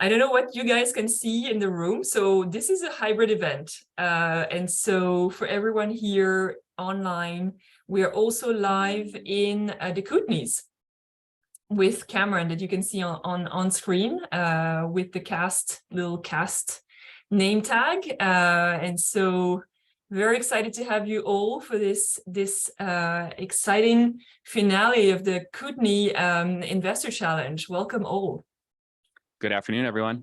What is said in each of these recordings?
I don't know what you guys can see in the room. So this is a hybrid event. And so for everyone here online, we are also live in the Kootenays with Cameron that you can see on screen with the little cast name tag. And so very excited to have you all for this exciting finale of the Kootenay Investor Challenge. Welcome all. Good afternoon, everyone.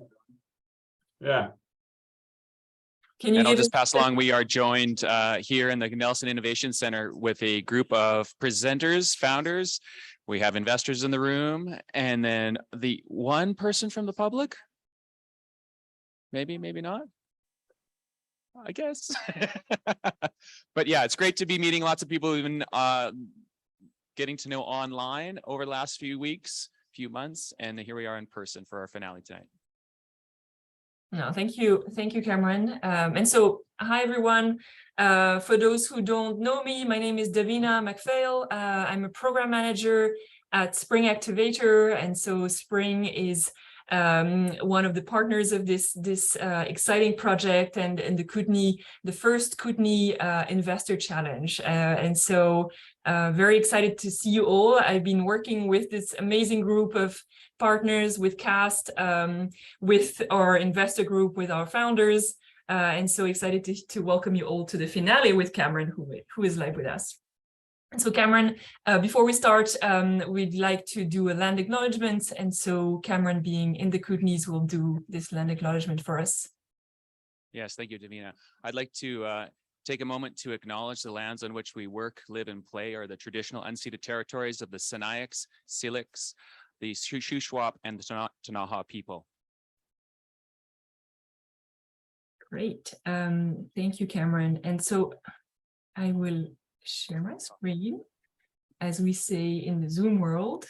Yeah. And I'll just pass along, we are joined here in the Nelson Innovation Center with a group of presenters, founders. We have investors in the room, and then the one person from the public. Maybe, maybe not. I guess. But yeah, it's great to be meeting lots of people, even getting to know online over the last few weeks, few months, and here we are in person for our finale tonight. No, thank you, Cameron. And so, hi everyone. For those who don't know me, my name is Davina McPhail. I'm a program manager at Spring Activator, and so Spring is one of the partners of this exciting project and the Kootenay, the first Kootenay Investor Challenge. And so very excited to see you all. I've been working with this amazing group of partners, with CAST, with our investor group, with our founders, and so excited to welcome you all to the finale with Cameron, who is live with us. And so Cameron, before we start, we'd like to do a land acknowledgement. And so Cameron, being in the Kootenays, will do this land acknowledgement for us. Yes, thank you, Davina. I'd like to take a moment to acknowledge the lands on which we work, live, and play are the traditional unceded territories of the Sinaiaks, Syilx, the Shuswap, and the Ktunaxa people. Great. Thank you, Cameron. And so I will share my screen, as we say in the Zoom world.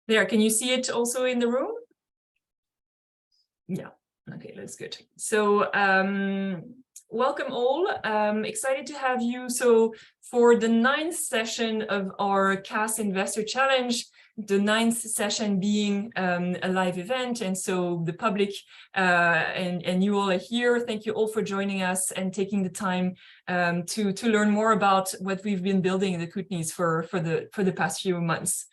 There, can you see it also in the room? Yeah, okay, that's good. So welcome all, excited to have you. So for the 9th session of our CAST Investor Challenge, the 9th session being a live event, and so the public and you all are here. Thank you all for joining us and taking the time to learn more about what we've been building in the Kootenays for the past few months.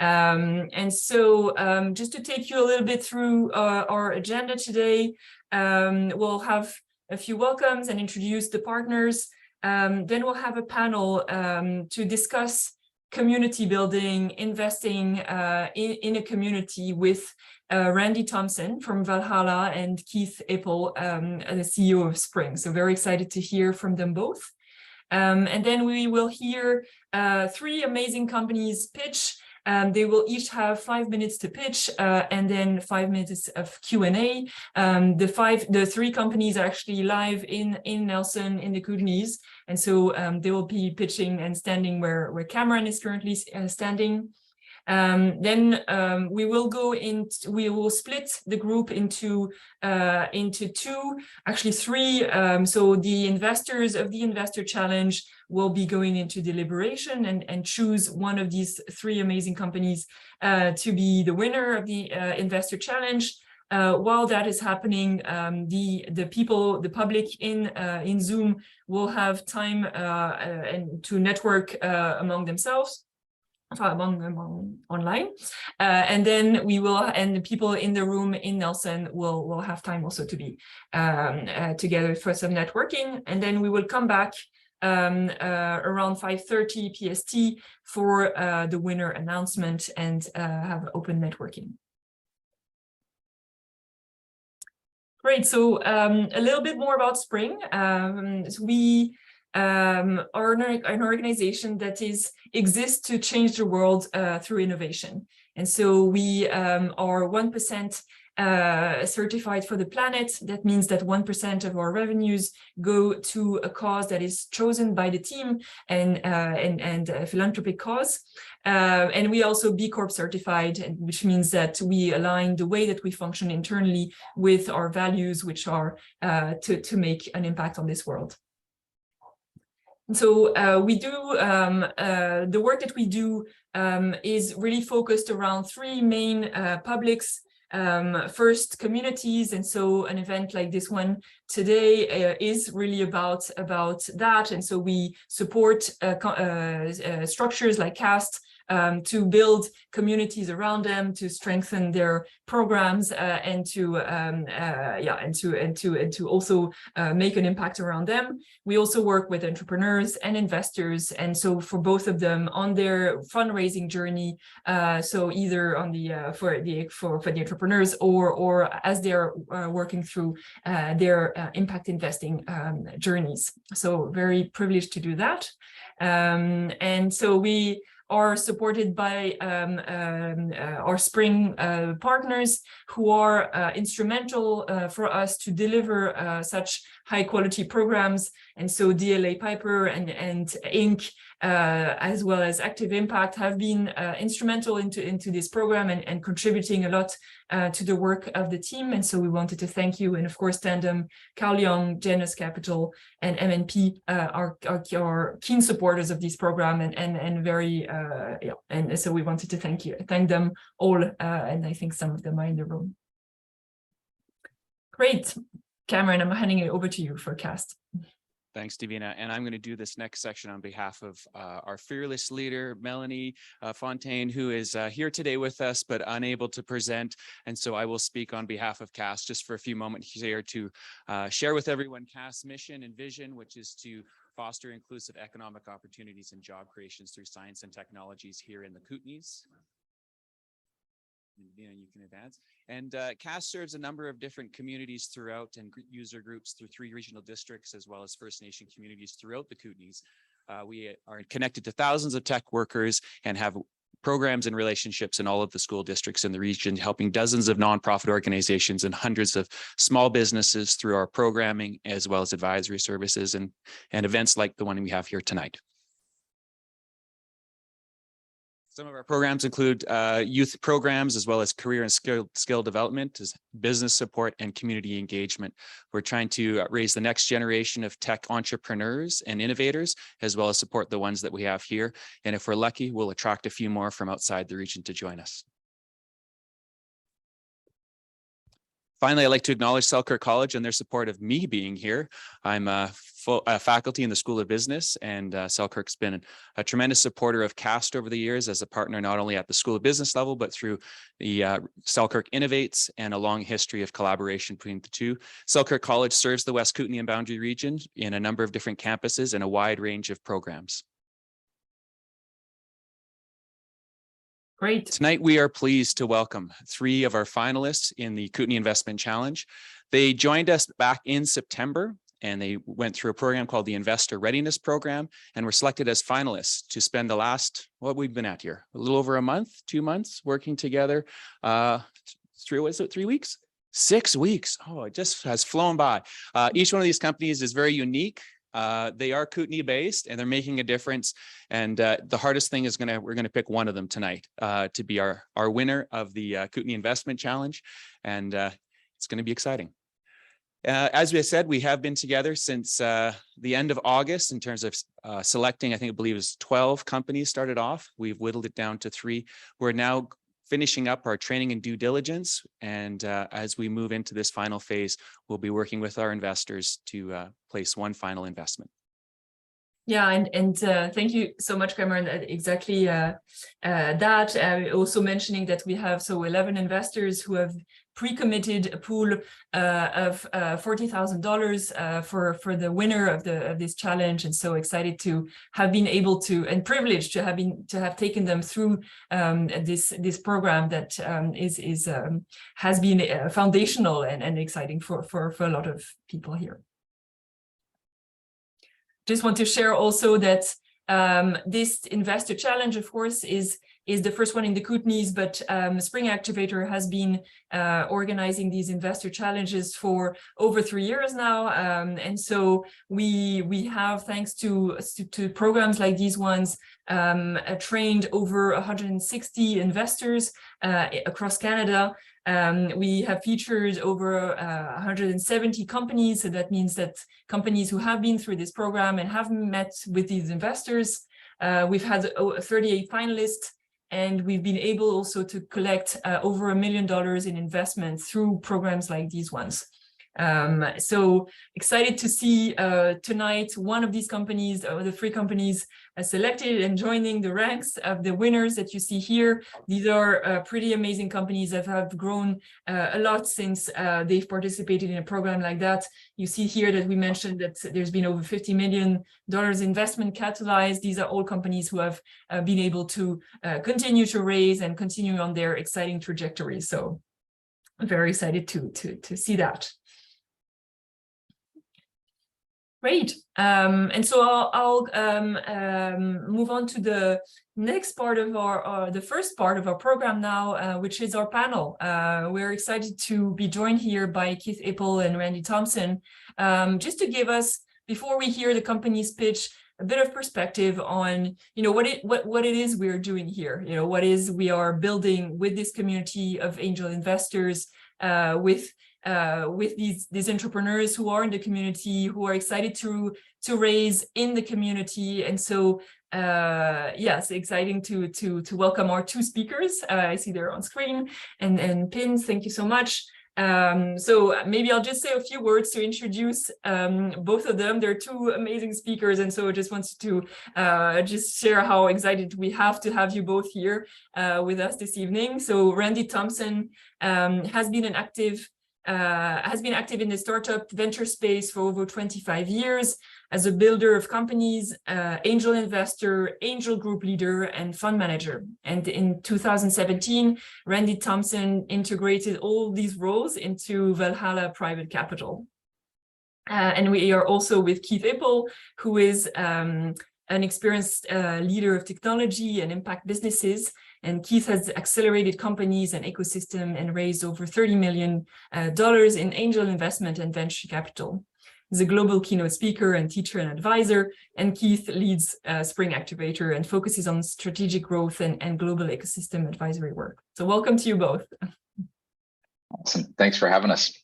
And so just to take you a little bit through our agenda today, we'll have a few welcomes and introduce the partners. Then we'll have a panel to discuss community building, investing in a community with Randy Thompson from Valhalla and Keith Apple, the CEO of Spring. So very excited to hear from them both. And then we will hear 3 amazing companies pitch. They will each have 5 minutes to pitch and then 5 minutes of Q&A. The 3 companies are actually live in Nelson in the Kootenays. And so they will be pitching and standing where Cameron is currently standing. Then we will split the group into 2, actually 3. So the investors of the Investor Challenge will be going into deliberation and choose one of these 3 amazing companies to be the winner of the Investor Challenge. While that is happening, the public in Zoom will have time and to network among themselves. Among online, and then the people in the room in Nelson will have time also to be together for some networking, and then we will come back around 5:30 PST for the winner announcement and have open networking. Great. So a little bit more about Spring. We are an organization that exists to change the world through innovation. And so we are 1% certified for the planet. That means that 1% of our revenues go to a cause that is chosen by the team and a philanthropic cause. And we also B Corp certified, which means that we align the way that we function internally with our values, which are to make an impact on this world. So we do the work that we do is really focused around three main publics. First, communities, and so an event like this one today is really about that. And so we support structures like CAST to build communities around them, to strengthen their programs, and to also make an impact around them. We also work with entrepreneurs and investors, and so for both of them on their fundraising journey. So either on the for the entrepreneurs, or as they're working through their impact investing journeys. So very privileged to do that, and so we are supported by our spring partners, who are instrumental for us to deliver such high quality programs. And so DLA Piper and Inc., as well as Active Impact, have been instrumental into this program and contributing a lot to the work of the team. And so we wanted to thank you. And of course, Tandem, Carl Jung, Janus Capital, and MNP are keen supporters of this program, and very and so we wanted to thank them all, and I think some of them are in the room. Great. Cameron, I'm handing it over to you for CAST. Thanks, Davina. And I'm going to do this next section on behalf of our fearless leader, Melanie Fontaine, who is here today with us, but unable to present. And so I will speak on behalf of CAST just for a few moments here to share with everyone CAST's mission and vision, which is to foster inclusive economic opportunities and job creations through science and technologies here in the Kootenays. You can advance. And CAST serves a number of different communities throughout, and user groups through 3 regional districts, as well as First Nation communities throughout the Kootenays. We are connected to thousands of tech workers and have programs and relationships in all of the school districts in the region, helping dozens of nonprofit organizations and hundreds of small businesses through our programming, as well as advisory services and events like the one we have here tonight. Some of our programs include youth programs, as well as career and skill development, as business support and community engagement. We're trying to raise the next generation of tech entrepreneurs and innovators, as well as support the ones that we have here. And if we're lucky, we'll attract a few more from outside the region to join us. Finally, I'd like to acknowledge Selkirk College and their support of me being here. I'm a faculty in the School of Business, and Selkirk's been a tremendous supporter of CAST over the years as a partner, not only at the School of Business level, but through the Selkirk Innovates and a long history of collaboration between the two. Selkirk College serves the West Kootenay and Boundary region in a number of different campuses and a wide range of programs. Great. Tonight, we are pleased to welcome 3 of our finalists in the Kootenay Investment Challenge. They joined us back in September, and they went through a program called the Investor Readiness Program and were selected as finalists to spend the last, what we've been at here, a little over a month, 2 months working together. 3 weeks? 6 weeks. Oh, it just has flown by. Each one of these companies is very unique. They are Kootenay based, and they're making a difference. And the hardest thing is we're gonna pick one of them tonight to be our winner of the Kootenay Investment Challenge, and it's going to be exciting. As we said, we have been together since the end of August in terms of selecting. I believe it was 12 companies started off. We've whittled it down to 3. We're now finishing up our training and due diligence. And as we move into this final phase, we'll be working with our investors to place one final investment. Yeah, and thank you so much, Cameron. Exactly that. Also mentioning that we have 11 investors who have pre-committed a pool of $40,000 for the winner of this challenge, and so excited to have been able to, and privileged to have taken them through this program that has been foundational and exciting for a lot of people here. Just want to share also that this investor challenge, of course, is the first one in the Kootenays, but Spring Activator has been organizing these investor challenges for over 3 years now, and so we have, thanks to programs like these ones, trained over 160 investors across Canada. We have featured over 170 companies. So that means that companies who have been through this program and have met with these investors. We've had 38 finalists, and we've been able also to collect over $1 million in investment through programs like these ones. So excited to see tonight one of these companies, the 3 companies selected and joining the ranks of the winners that you see here. These are pretty amazing companies that have grown a lot since they've participated in a program like that. You see here that we mentioned that there's been over $50 million investment catalyzed. These are all companies who have been able to continue to raise and continue on their exciting trajectory. So I'm very excited to see that. Great. And so I'll move on to the next part of the first part of our program now, which is our panel. We're excited to be joined here by Keith Apple and Randy Thompson, just to give us, before we hear the company's pitch, a bit of perspective on, what it is we're doing here. What is we are building with this community of angel investors, with these entrepreneurs who are in the community, who are excited to raise in the community. And so yes, exciting to welcome our 2 speakers. I see they're on screen and pins. Thank you so much. So maybe I'll just say a few words to introduce both of them. They're 2 amazing speakers, and so I just wanted to just share how excited we have to have you both here with us this evening. So Randy Thompson has been active in the startup venture space for over 25 years as a builder of companies, angel investor, angel group leader, and fund manager. And in 2017, Randy Thompson integrated all these roles into Valhalla Private Capital. And we are also with Keith Apple, who is an experienced leader of technology and impact businesses. And Keith has accelerated companies and ecosystem and raised over $30 million in angel investment and venture capital. He's a global keynote speaker and teacher and advisor. And Keith leads Spring Activator and focuses on strategic growth and global ecosystem advisory work. So welcome to you both. Awesome. Thanks for having us.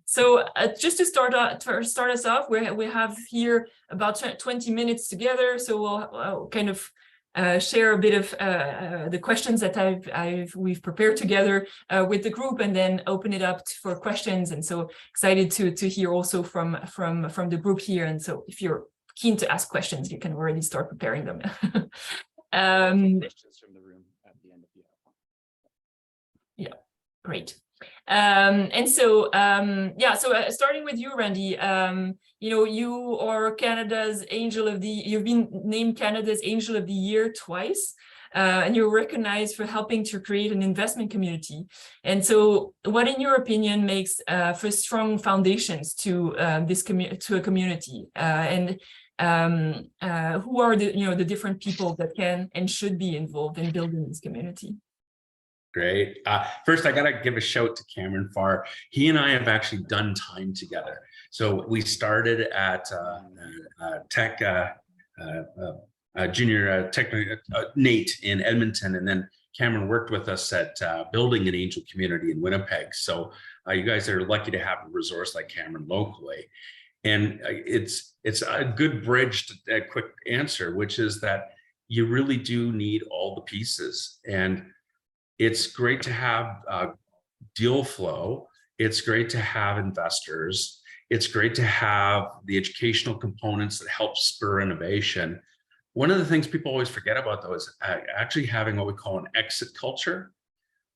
So just to start us off, we have here about 20 minutes together. So we'll kind of share a bit of the questions that we've prepared together with the group, and then open it up for questions. And so excited to hear also from the group here. And so if you're keen to ask questions, you can already start preparing them. Questions from the room at the end of the hour. Yeah, great. And so starting with you, Randy, you are Canada's you've been named Canada's Angel of the Year twice, and you're recognized for helping to create an investment community. And so what, in your opinion, makes for strong foundations to to a community, and who are the different people that can and should be involved in building this community? Great. First, I got to give a shout to Cameron Farr. He and I have actually done time together. So we started at Tech Junior Tech NATE in Edmonton, and then Cameron worked with us at building an angel community in Winnipeg. So you guys are lucky to have a resource like Cameron locally. And it's a good bridge to a quick answer, which is that you really do need all the pieces. And it's great to have deal flow. It's great to have investors. It's great to have the educational components that help spur innovation. One of the things people always forget about, though, is actually having what we call an exit culture.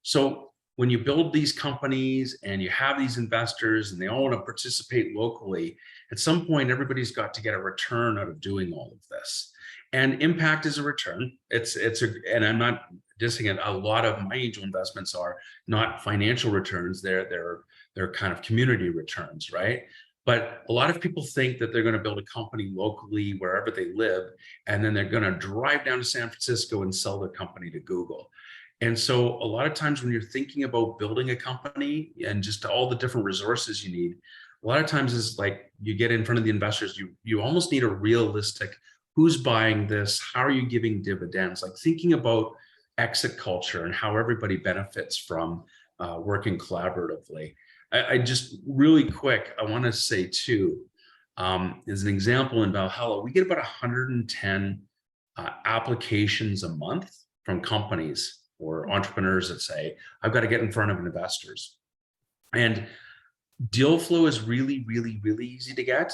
So when you build these companies and you have these investors and they all want to participate locally, at some point, everybody's got to get a return out of doing all of this. And impact is a return. And I'm not dissing it. A lot of my angel investments are not financial returns. They're kind of community returns, right? But a lot of people think that they're going to build a company locally wherever they live, and then they're going to drive down to San Francisco and sell their company to Google. And so a lot of times when you're thinking about building a company and just all the different resources you need, a lot of times is like you get in front of the investors, you almost need a realistic, who's buying this? How are you giving dividends? Like thinking about exit culture and how everybody benefits from working collaboratively. I just really quick, I want to say too, as an example in Valhalla, we get about 110 applications a month from companies or entrepreneurs that say, I've got to get in front of investors. And deal flow is really, really, really easy to get.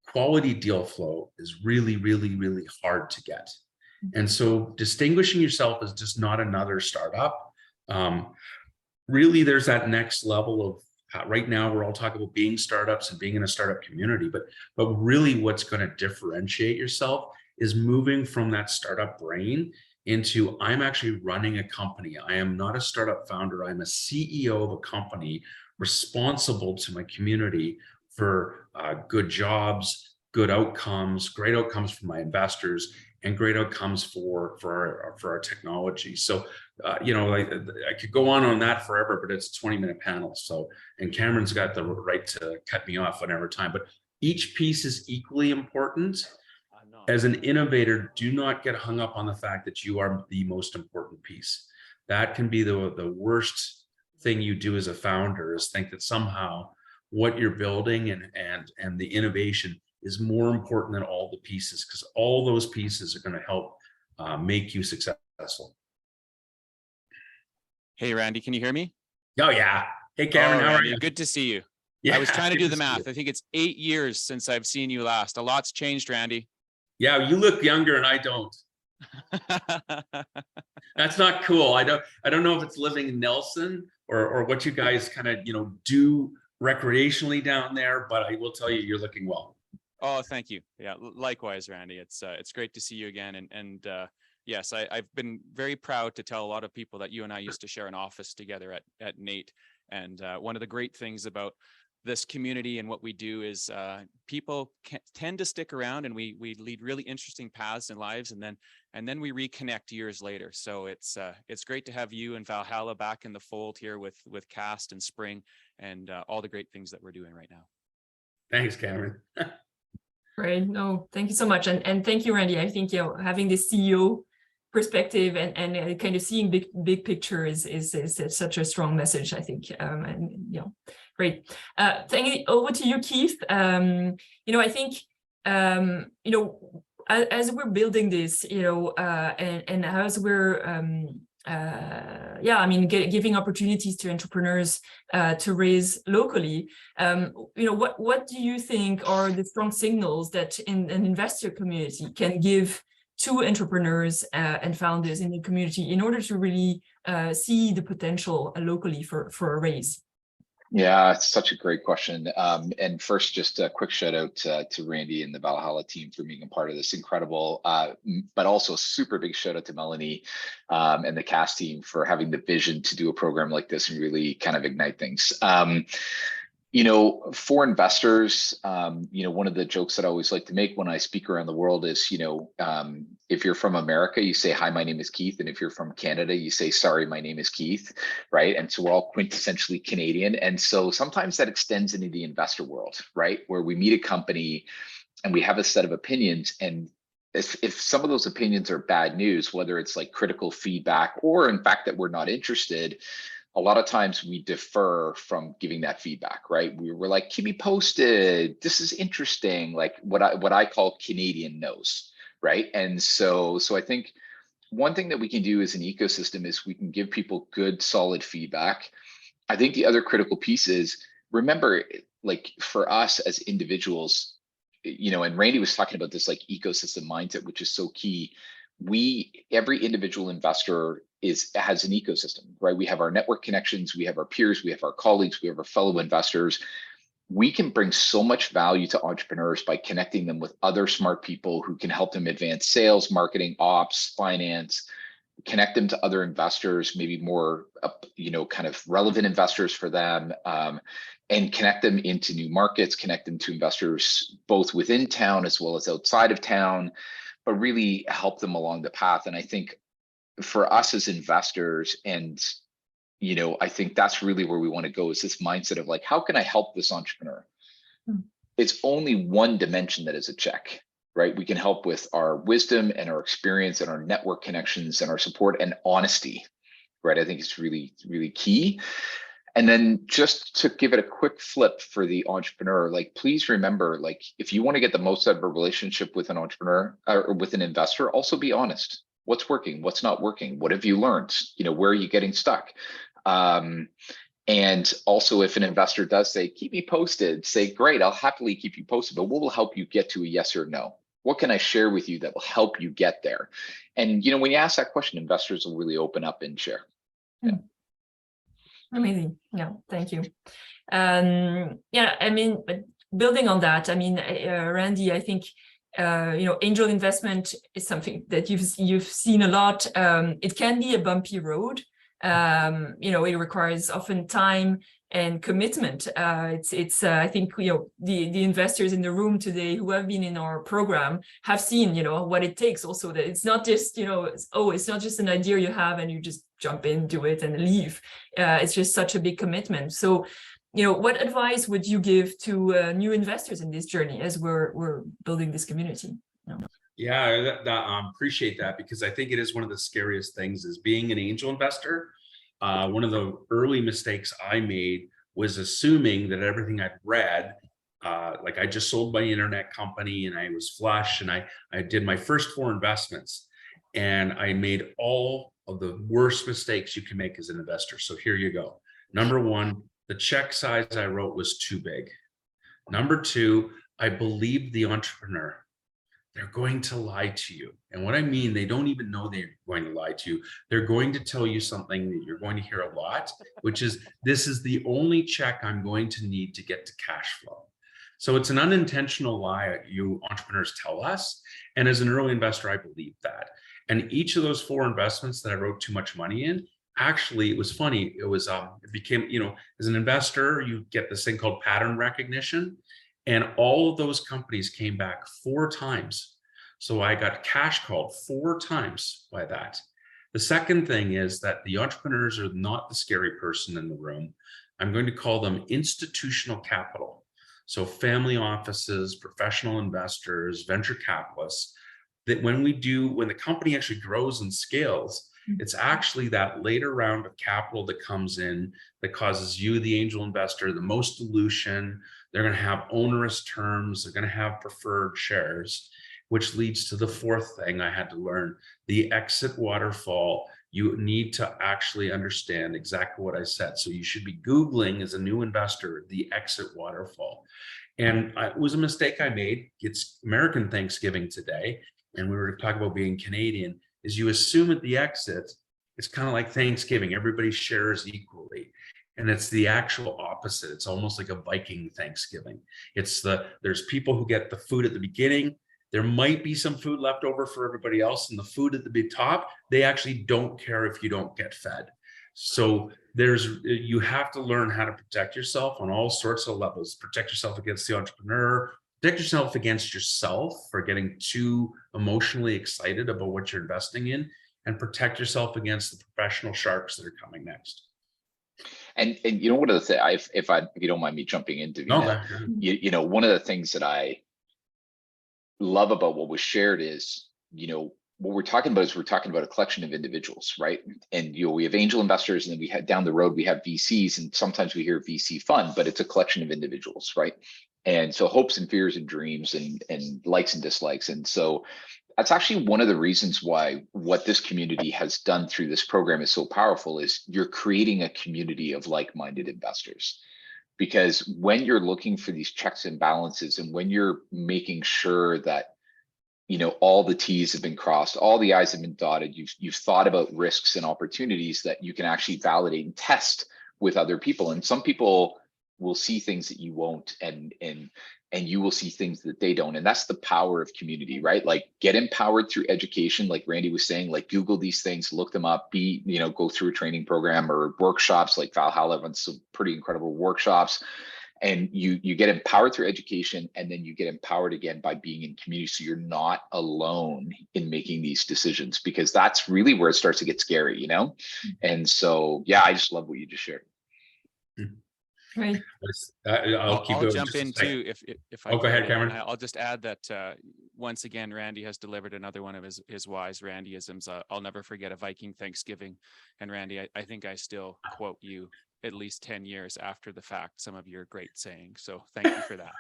Quality deal flow is really, really, really hard to get. And so distinguishing yourself as just not another startup, really there's that next level of, right now we're all talking about being startups and being in a startup community, but really what's going to differentiate yourself is moving from that startup brain into, I'm actually running a company. I am not a startup founder. I'm a CEO of a company responsible to my community for good jobs, good outcomes, great outcomes for my investors, and great outcomes for our technology. So, you know, I could go on that forever, but it's a 20-minute panel. So, and Cameron's got the right to cut me off whenever time, but each piece is equally important. As an innovator, do not get hung up on the fact that you are the most important piece. That can be the worst thing you do as a founder, is think that somehow what you're building and the innovation is more important than all the pieces, because all those pieces are going to help make you successful. Hey, Randy, can you hear me? Oh, yeah. Hey, Cameron, how are you? Good to see you. Yeah, I was trying to do the math. I think it's 8 years since I've seen you last. A lot's changed, Randy. Yeah, you look younger and I don't. That's not cool. I don't know if it's living in Nelson or what you guys kind of, you know, do recreationally down there, but I will tell you, you're looking well. Oh, thank you. Yeah, likewise, Randy. It's great to see you again. And yes, I've been very proud to tell a lot of people that you and I used to share an office together at NATE. And one of the great things about this community and what we do is people tend to stick around, and we lead really interesting paths in lives, and then we reconnect years later. So it's great to have you and Valhalla back in the fold here with Cast and Spring and all the great things that we're doing right now. Thanks, Cameron. Right. No, thank you so much. And thank you, Randy. I think, you know, having this CEO perspective and kind of seeing big picture is such a strong message, I think. And, you know, great. Thank you. Over to you, Keith. You know, I think, you know, as we're building this, you know, and as we're, yeah, I mean, giving opportunities to entrepreneurs to raise locally. You know, what do you think are the strong signals that an investor community can give to entrepreneurs and founders in the community in order to really see the potential locally for a raise? Yeah, it's such a great question. And first, just a quick shout out to Randy and the Valhalla team for being a part of this incredible, but also super big shout out to Melanie and the Cast team for having the vision to do a program like this and really kind of ignite things. You know, for investors, you know, one of the jokes that I always like to make when I speak around the world is, you know, if you're from America, you say, hi, my name is Keith. And if you're from Canada, you say, sorry, my name is Keith, right? And so we're all quintessentially Canadian. And so sometimes that extends into the investor world, right? Where we meet a company and we have a set of opinions, and if some of those opinions are bad news, whether it's like critical feedback or in fact that we're not interested, a lot of times we defer from giving that feedback, right? We're like, keep me posted. This is interesting. Like what I call Canadian no's, right? And so I think one thing that we can do as an ecosystem is we can give people good, solid feedback. I think the other critical piece is, remember, like for us as individuals, you know, and Randy was talking about this like ecosystem mindset, which is so key. Every individual investor has an ecosystem, right? We have our network connections, we have our peers, we have our colleagues, we have our fellow investors. We can bring so much value to entrepreneurs by connecting them with other smart people who can help them advance sales, marketing, ops, finance, connect them to other investors, maybe more, you know, kind of relevant investors for them, and connect them into new markets, connect them to investors both within town as well as outside of town, but really help them along the path. And I think for us as investors, and, you know, I think that's really where we want to go, is this mindset of like, how can I help this entrepreneur? It's only one dimension that is a check, right? We can help with our wisdom and our experience and our network connections and our support and honesty, right? I think it's really, really key. And then just to give it a quick flip for the entrepreneur, like, please remember, like, if you want to get the most out of a relationship with an entrepreneur or with an investor, also be honest. What's working? What's not working? What have you learned? You know, where are you getting stuck? And also, if an investor does say, keep me posted, say, great, I'll happily keep you posted, but what will help you get to a yes or no? What can I share with you that will help you get there? And, you know, when you ask that question, investors will really open up and share. Yeah. Amazing. Yeah, thank you. Yeah, I mean, building on that, I mean, Randy, I think, you know, angel investment is something that you've seen a lot. It can be a bumpy road. You know, it requires often time and commitment. I think, you know, the investors in the room today who have been in our program have seen, you know, what it takes also, that it's not just, you know, it's not just an idea you have and you just jump in, do it and leave. It's just such a big commitment. So, you know, what advice would you give to new investors in this journey as we're building this community? Yeah, appreciate that, because I think it is one of the scariest things is being an angel investor. One of the early mistakes I made was assuming that everything I'd read, like I just sold my internet company and I was flush, and I did my first 4 investments, and I made all of the worst mistakes you can make as an investor. So here you go. Number 1, the check size I wrote was too big. Number 2, I believed the entrepreneur. They're going to lie to you. And what I mean, they don't even know they're going to lie to you. They're going to tell you something that you're going to hear a lot, which is, this is the only check I'm going to need to get to cash flow. So it's an unintentional lie you entrepreneurs tell us. And as an early investor, I believe that. And each of those 4 investments that I wrote too much money in, actually, it was funny. It was, it became, you know, as an investor, you get this thing called pattern recognition. And all of those companies came back 4 times. So I got cash called 4 times by that. The second thing is that the entrepreneurs are not the scary person in the room. I'm going to call them institutional capital. So family offices, professional investors, venture capitalists, that when the company actually grows and scales, it's actually that later round of capital that comes in that causes you, the angel investor, the most dilution. They're going to have onerous terms. They're going to have preferred shares, which leads to the 4th thing I had to learn, the exit waterfall. You need to actually understand exactly what I said. So you should be Googling, as a new investor, the exit waterfall. And it was a mistake I made. It's American Thanksgiving today, and we were talking about being Canadian, is you assume at the exit, it's kind of like Thanksgiving, everybody shares equally. And it's the actual opposite. It's almost like a Viking Thanksgiving. There's people who get the food at the beginning. There might be some food left over for everybody else, and the food at the big top, they actually don't care if you don't get fed. So you have to learn how to protect yourself on all sorts of levels. Protect yourself against the entrepreneur, protect yourself against yourself for getting too emotionally excited about what you're investing in, and protect yourself against the professional sharks that are coming next. And you know, one of the things, if you don't mind me jumping into, you know, one of the things that I love about what was shared is, you know, what we're talking about is we're talking about a collection of individuals, right? And, you know, we have angel investors, and then we have down the road, we have VCs, and sometimes we hear VC fund, but it's a collection of individuals, right? And so hopes and fears and dreams and likes and dislikes. And so that's actually one of the reasons why what this community has done through this program is so powerful, is you're creating a community of like-minded investors. Because when you're looking for these checks and balances, and when you're making sure that, you know, all the T's have been crossed, all the I's have been dotted, you've thought about risks and opportunities that you can actually validate and test with other people. And some people will see things that you won't, and you will see things that they don't. And that's the power of community, right? Like, get empowered through education, like Randy was saying, like Google these things, look them up, go through a training program or workshops, like Valhalla runs some pretty incredible workshops. And you get empowered through education, and then you get empowered again by being in community. So you're not alone in making these decisions, because that's really where it starts to get scary, you know? And so, yeah, I just love what you just shared. Right. I'll keep I'll it jump just a in second. too if I Oh, go ahead, could. Cameron. I'll just add that once again, Randy has delivered another one of his wise Randyisms. I'll never forget a Viking Thanksgiving, and Randy, I think I still quote you at least 10 years after the fact, some of your great sayings. So thank you for that.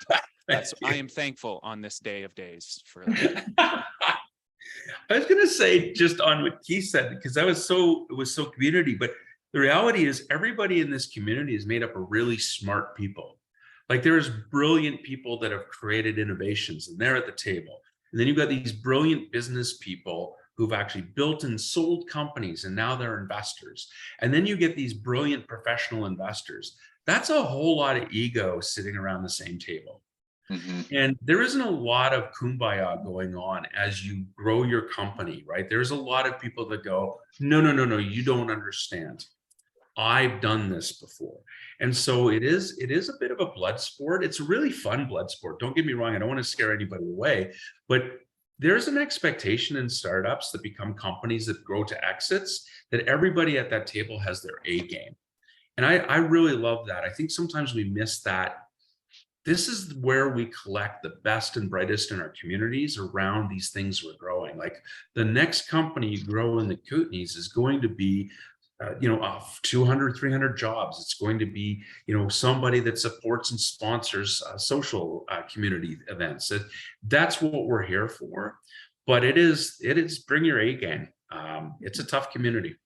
I am thankful on this day of days for that. I was gonna say just on what Keith said, because it was so community, but the reality is everybody in this community is made up of really smart people. Like there's brilliant people that have created innovations and they're at the table. And then you've got these brilliant business people who've actually built and sold companies and now they're investors. And then you get these brilliant professional investors. That's a whole lot of ego sitting around the same table. And there isn't a lot of kumbaya going on as you grow your company, right? There's a lot of people that go, no, no, no, no, you don't understand. I've done this before. And so it is a bit of a blood sport. It's a really fun blood sport. Don't get me wrong. I don't want to scare anybody away, but there's an expectation in startups that become companies that grow to exits that everybody at that table has their A game. And I really love that. I think sometimes we miss that. This is where we collect the best and brightest in our communities around these things we're growing. Like the next company you grow in the Kootenays is going to be 200, 300 jobs. It's going to be, somebody that supports and sponsors social community events. That's what we're here for. But it is bring your A game. It's a tough community.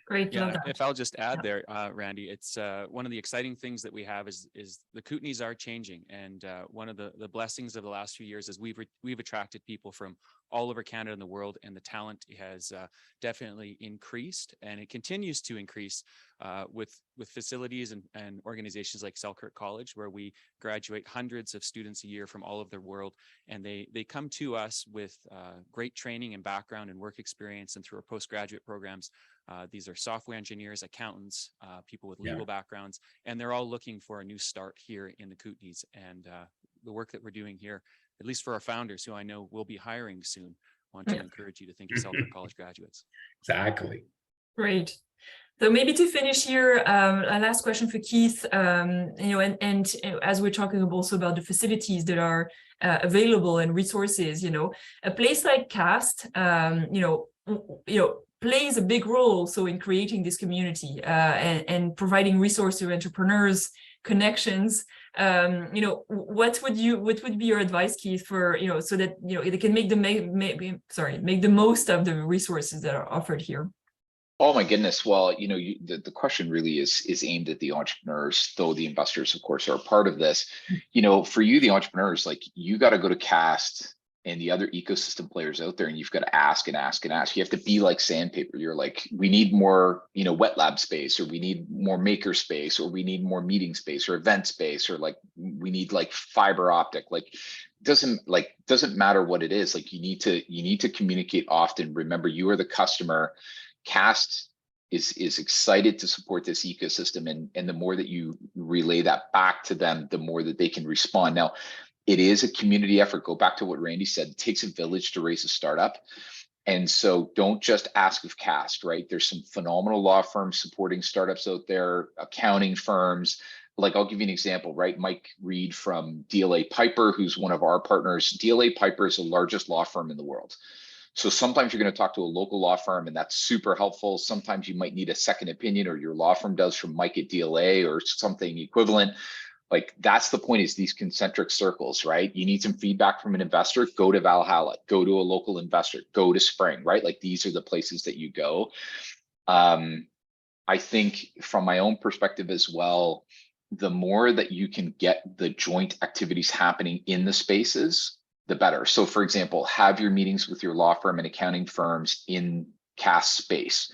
Great. Yeah, if I'll just add there, Randy, it's one of the exciting things that we have is the Kootenays are changing, and one of the blessings of the last few years is we've attracted people from all over Canada and the world, and the talent has definitely increased, and it continues to increase with facilities and organizations like Selkirk College, where we graduate hundreds of students a year from all over the world, and they come to us with great training and background and work experience, and through our postgraduate programs. These are software engineers, accountants, people with legal backgrounds, and they're all looking for a new start here in the Kootenays. And the work that we're doing here, at least for our founders, who I know will be hiring soon, want to encourage you to think of Selkirk College graduates. Exactly. Great. So maybe to finish here, a last question for Keith. And as we're talking also about the facilities that are available and resources, a place like CAST, plays a big role also in creating this community and providing resources to entrepreneurs, connections. What would be your advice, Keith, for so that they can make the most of the resources that are offered here? Oh my goodness. Well, the question really is aimed at the entrepreneurs, though the investors, of course, are a part of this. For you, the entrepreneurs, like you got to go to CAST and the other ecosystem players out there, and you've got to ask and ask and ask. You have to be like sandpaper. You're like, we need more, wet lab space, or we need more maker space, or we need more meeting space or event space, or like we need like fiber optic. Like doesn't matter what it is. Like you need to communicate often. Remember, you are the customer. CAST is excited to support this ecosystem, and the more that you relay that back to them, the more that they can respond. Now, it is a community effort. Go back to what Randy said. It takes a village to raise a startup. And so don't just ask of CAST, right? There's some phenomenal law firms supporting startups out there, accounting firms. Like I'll give you an example, right? Mike Reed from DLA Piper, who's one of our partners. DLA Piper is the largest law firm in the world. So sometimes you're going to talk to a local law firm, and that's super helpful. Sometimes you might need a second opinion, or your law firm does, from Mike at DLA or something equivalent. Like that's the point, is these concentric circles, right? You need some feedback from an investor, go to Valhalla, go to a local investor, go to Spring, right? Like these are the places that you go. I think from my own perspective as well, the more that you can get the joint activities happening in the spaces, the better. So for example, have your meetings with your law firm and accounting firms in CAST space,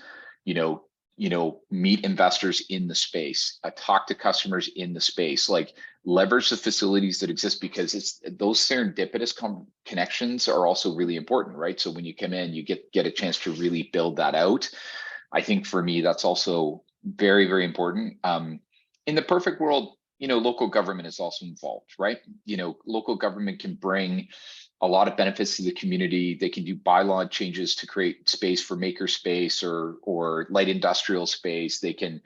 meet investors in the space, talk to customers in the space, like leverage the facilities that exist, because it's those serendipitous connections are also really important, right? So when you come in, you get a chance to really build that out. I think for me, that's also very, very important. In the perfect world, local government is also involved, right? Local government can bring a lot of benefits to the community. They can do bylaw changes to create space for maker space or light industrial space. They can,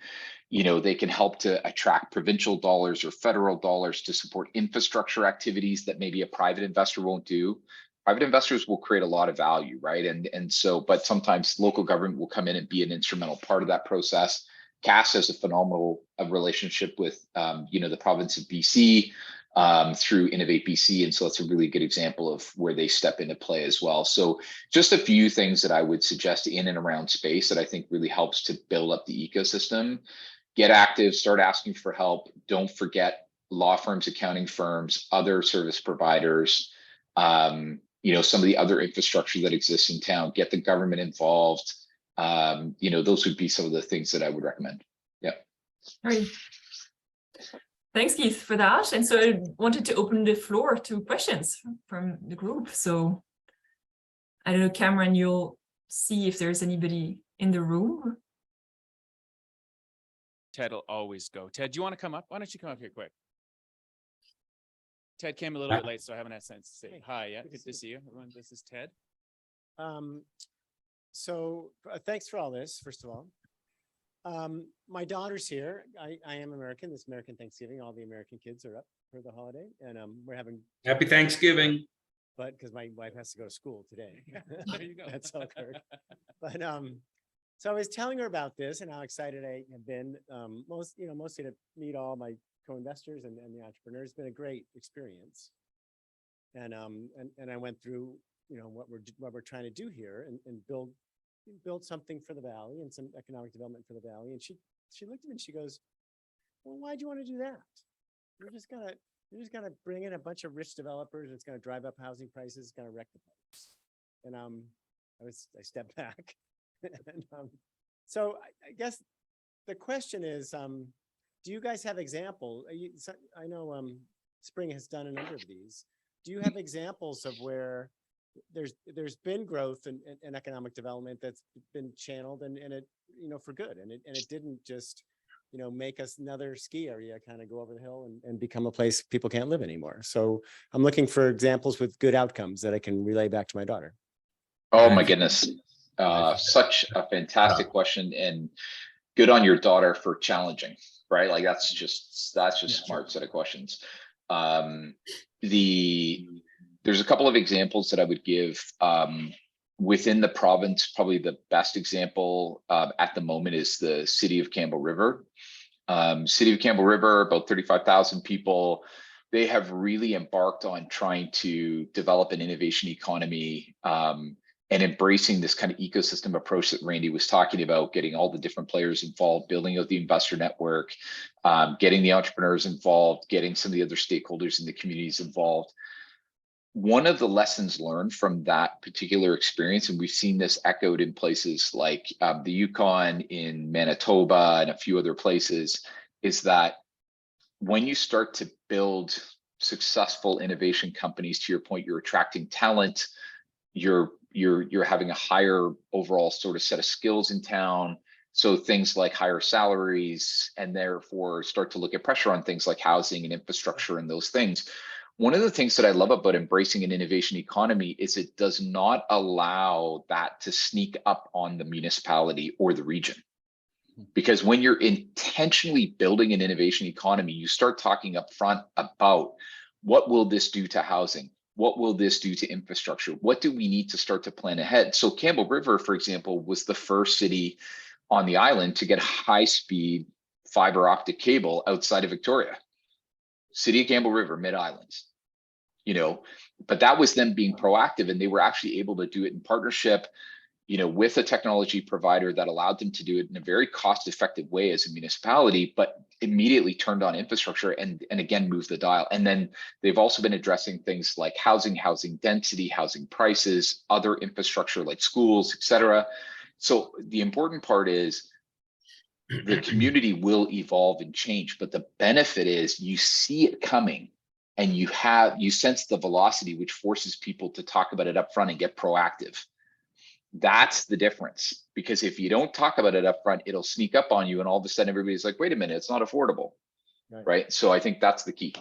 they can help to attract provincial dollars or federal dollars to support infrastructure activities that maybe a private investor won't do. Private investors will create a lot of value, right? And so, but sometimes local government will come in and be an instrumental part of that process. CAS has a phenomenal relationship with, the province of BC through Innovate BC. And so it's a really good example of where they step into play as well. So just a few things that I would suggest in and around space that I think really helps to build up the ecosystem. Get active, start asking for help. Don't forget law firms, accounting firms, other service providers, some of the other infrastructure that exists in town. Get the government involved. Those would be some of the things that I would recommend. Yeah. All right. Thanks, Keith, for that. And so I wanted to open the floor to questions from the group. So I don't know, Cameron, you'll see if there's anybody in the room. Ted will always go. Ted, do you want to come up? Why don't you come up here quick? Ted came a little bit late, so I haven't had a chance to say hi. Yeah, good to see you. Everyone, this is Ted. Thanks for all this, first of all. My daughter's here. I am American. This American Thanksgiving, all the American kids are up for the holiday, and we're having Happy Thanksgiving. But because my wife has to go to school today. There you go. That's all, Kirk. But so I was telling her about this and how excited I have been. Mostly to meet all my co-investors and the entrepreneurs. It's been a great experience. And I went through what we're trying to do here and build something for the valley and some economic development for the valley. And she looked at me and she goes, "Well, why do you want to do that? You're just gonna bring in a bunch of rich developers. It's gonna drive up housing prices. It's gonna wreck the place." And I stepped back. And, so I guess the question is, do you guys have examples? I know Spring has done a number of these. Do you have examples of where there's been growth and economic development that's been channeled and it for good and it didn't just make us another ski area kind of go over the hill and become a place people can't live anymore? So I'm looking for examples with good outcomes that I can relay back to my daughter. Oh my goodness. Such a fantastic question, and good on your daughter for challenging, right? Like that's just smart set of questions. There's a couple of examples that I would give within the province. Probably the best example at the moment is the city of Campbell River. City of Campbell River, about 35,000 people. They have really embarked on trying to develop an innovation economy and embracing this kind of ecosystem approach that Randy was talking about, getting all the different players involved, building out the investor network, getting the entrepreneurs involved, getting some of the other stakeholders in the communities involved. One of the lessons learned from that particular experience, and we've seen this echoed in places like the Yukon, in Manitoba, and a few other places, is that when you start to build successful innovation companies, to your point, you're attracting talent, you're having a higher overall sort of set of skills in town. So things like higher salaries, and therefore start to look at pressure on things like housing and infrastructure and those things. One of the things that I love about embracing an innovation economy is it does not allow that to sneak up on the municipality or the region. Because when you're intentionally building an innovation economy, you start talking up front about what will this do to housing? What will this do to infrastructure? What do we need to start to plan ahead? So Campbell River, for example, was the first city on the island to get high-speed fiber optic cable outside of Victoria. City of Campbell River, mid-islands, but that was them being proactive, and they were actually able to do it in partnership, with a technology provider that allowed them to do it in a very cost-effective way as a municipality, but immediately turned on infrastructure and again moved the dial. And then they've also been addressing things like housing density, housing prices, other infrastructure like schools, etc. So the important part is the community will evolve and change, but the benefit is you see it coming and you sense the velocity, which forces people to talk about it up front and get proactive. That's the difference, because if you don't talk about it up front, it'll sneak up on you, and all of a sudden everybody's like, wait a minute, it's not affordable, right? So I think that's the key.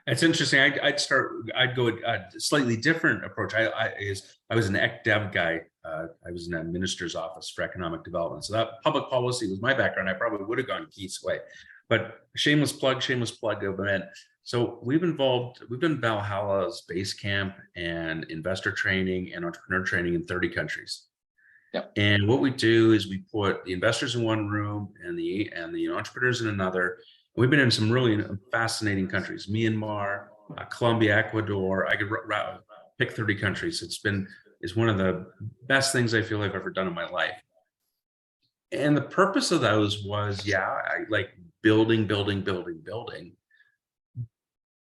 It's interesting. I'd go a slightly different approach. I was an ex-dev guy. I was in a minister's office for economic development. So that public policy was my background. I probably would have gone Keith's way, but shameless plug of event. So we've been Valhalla's base camp and investor training and entrepreneur training in 30 countries. Yep. And what we do is we put the investors in one room and the entrepreneurs in another. We've been in some really fascinating countries: Myanmar, Colombia, Ecuador. I could pick 30 countries. It's one of the best things I feel I've ever done in my life. And the purpose of those was, I like building.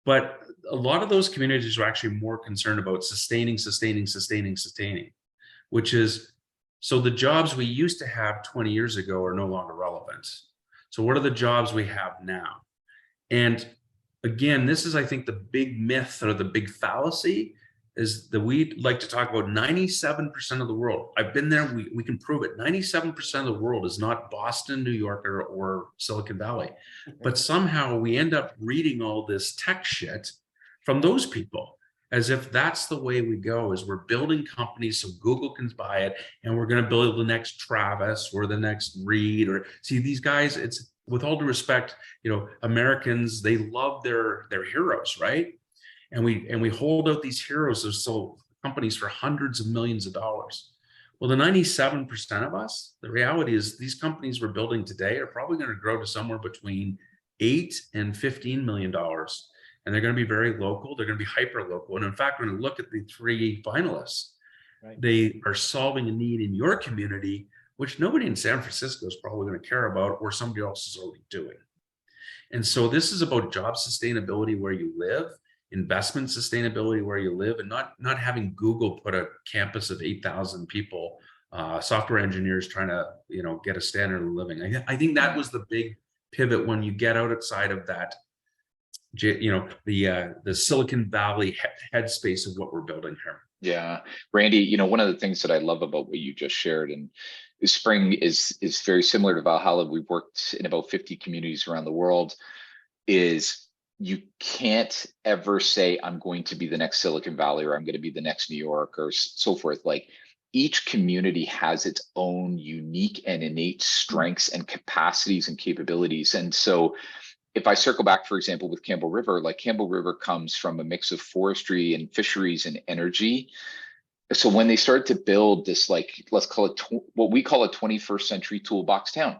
But a lot of those communities were actually more concerned about sustaining, which is, so the jobs we used to have 20 years ago are no longer relevant. So what are the jobs we have now? And again, this is, I think, the big myth or the big fallacy is that we like to talk about 97% of the world. I've been there, we can prove it. 97% of the world is not Boston, New York, or Silicon Valley. But somehow we end up reading all this tech shit from those people, as if that's the way we go, is we're building companies so Google can buy it, and we're going to build the next Travis or the next Reed. Or see, these guys, it's, with all due respect, Americans, they love their heroes, right? And we hold out these heroes of sold companies for hundreds of millions of dollars. Well, the 97% of us, the reality is these companies we're building today are probably going to grow to somewhere between $8 and $15 million. And they're going to be very local. They're going to be hyper local. And in fact, when we look at the 3 finalists, right, they are solving a need in your community, which nobody in San Francisco is probably going to care about, or somebody else is already doing. And so this is about job sustainability where you live, investment sustainability where you live, and not having Google put a campus of 8,000 people, software engineers trying to get a standard of living. I think that was the big pivot when you get outside of that, the Silicon Valley headspace of what we're building here. Yeah, Randy, one of the things that I love about what you just shared, and Spring is very similar to Valhalla. We've worked in about 50 communities around the world. Is you can't ever say, I'm going to be the next Silicon Valley, or I'm going to be the next New York, or so forth. Like, each community has its own unique and innate strengths and capacities and capabilities. And so if I circle back, for example, with Campbell River, like Campbell River comes from a mix of forestry and fisheries and energy. So when they started to build this, like, let's call it what we call a 21st century toolbox town,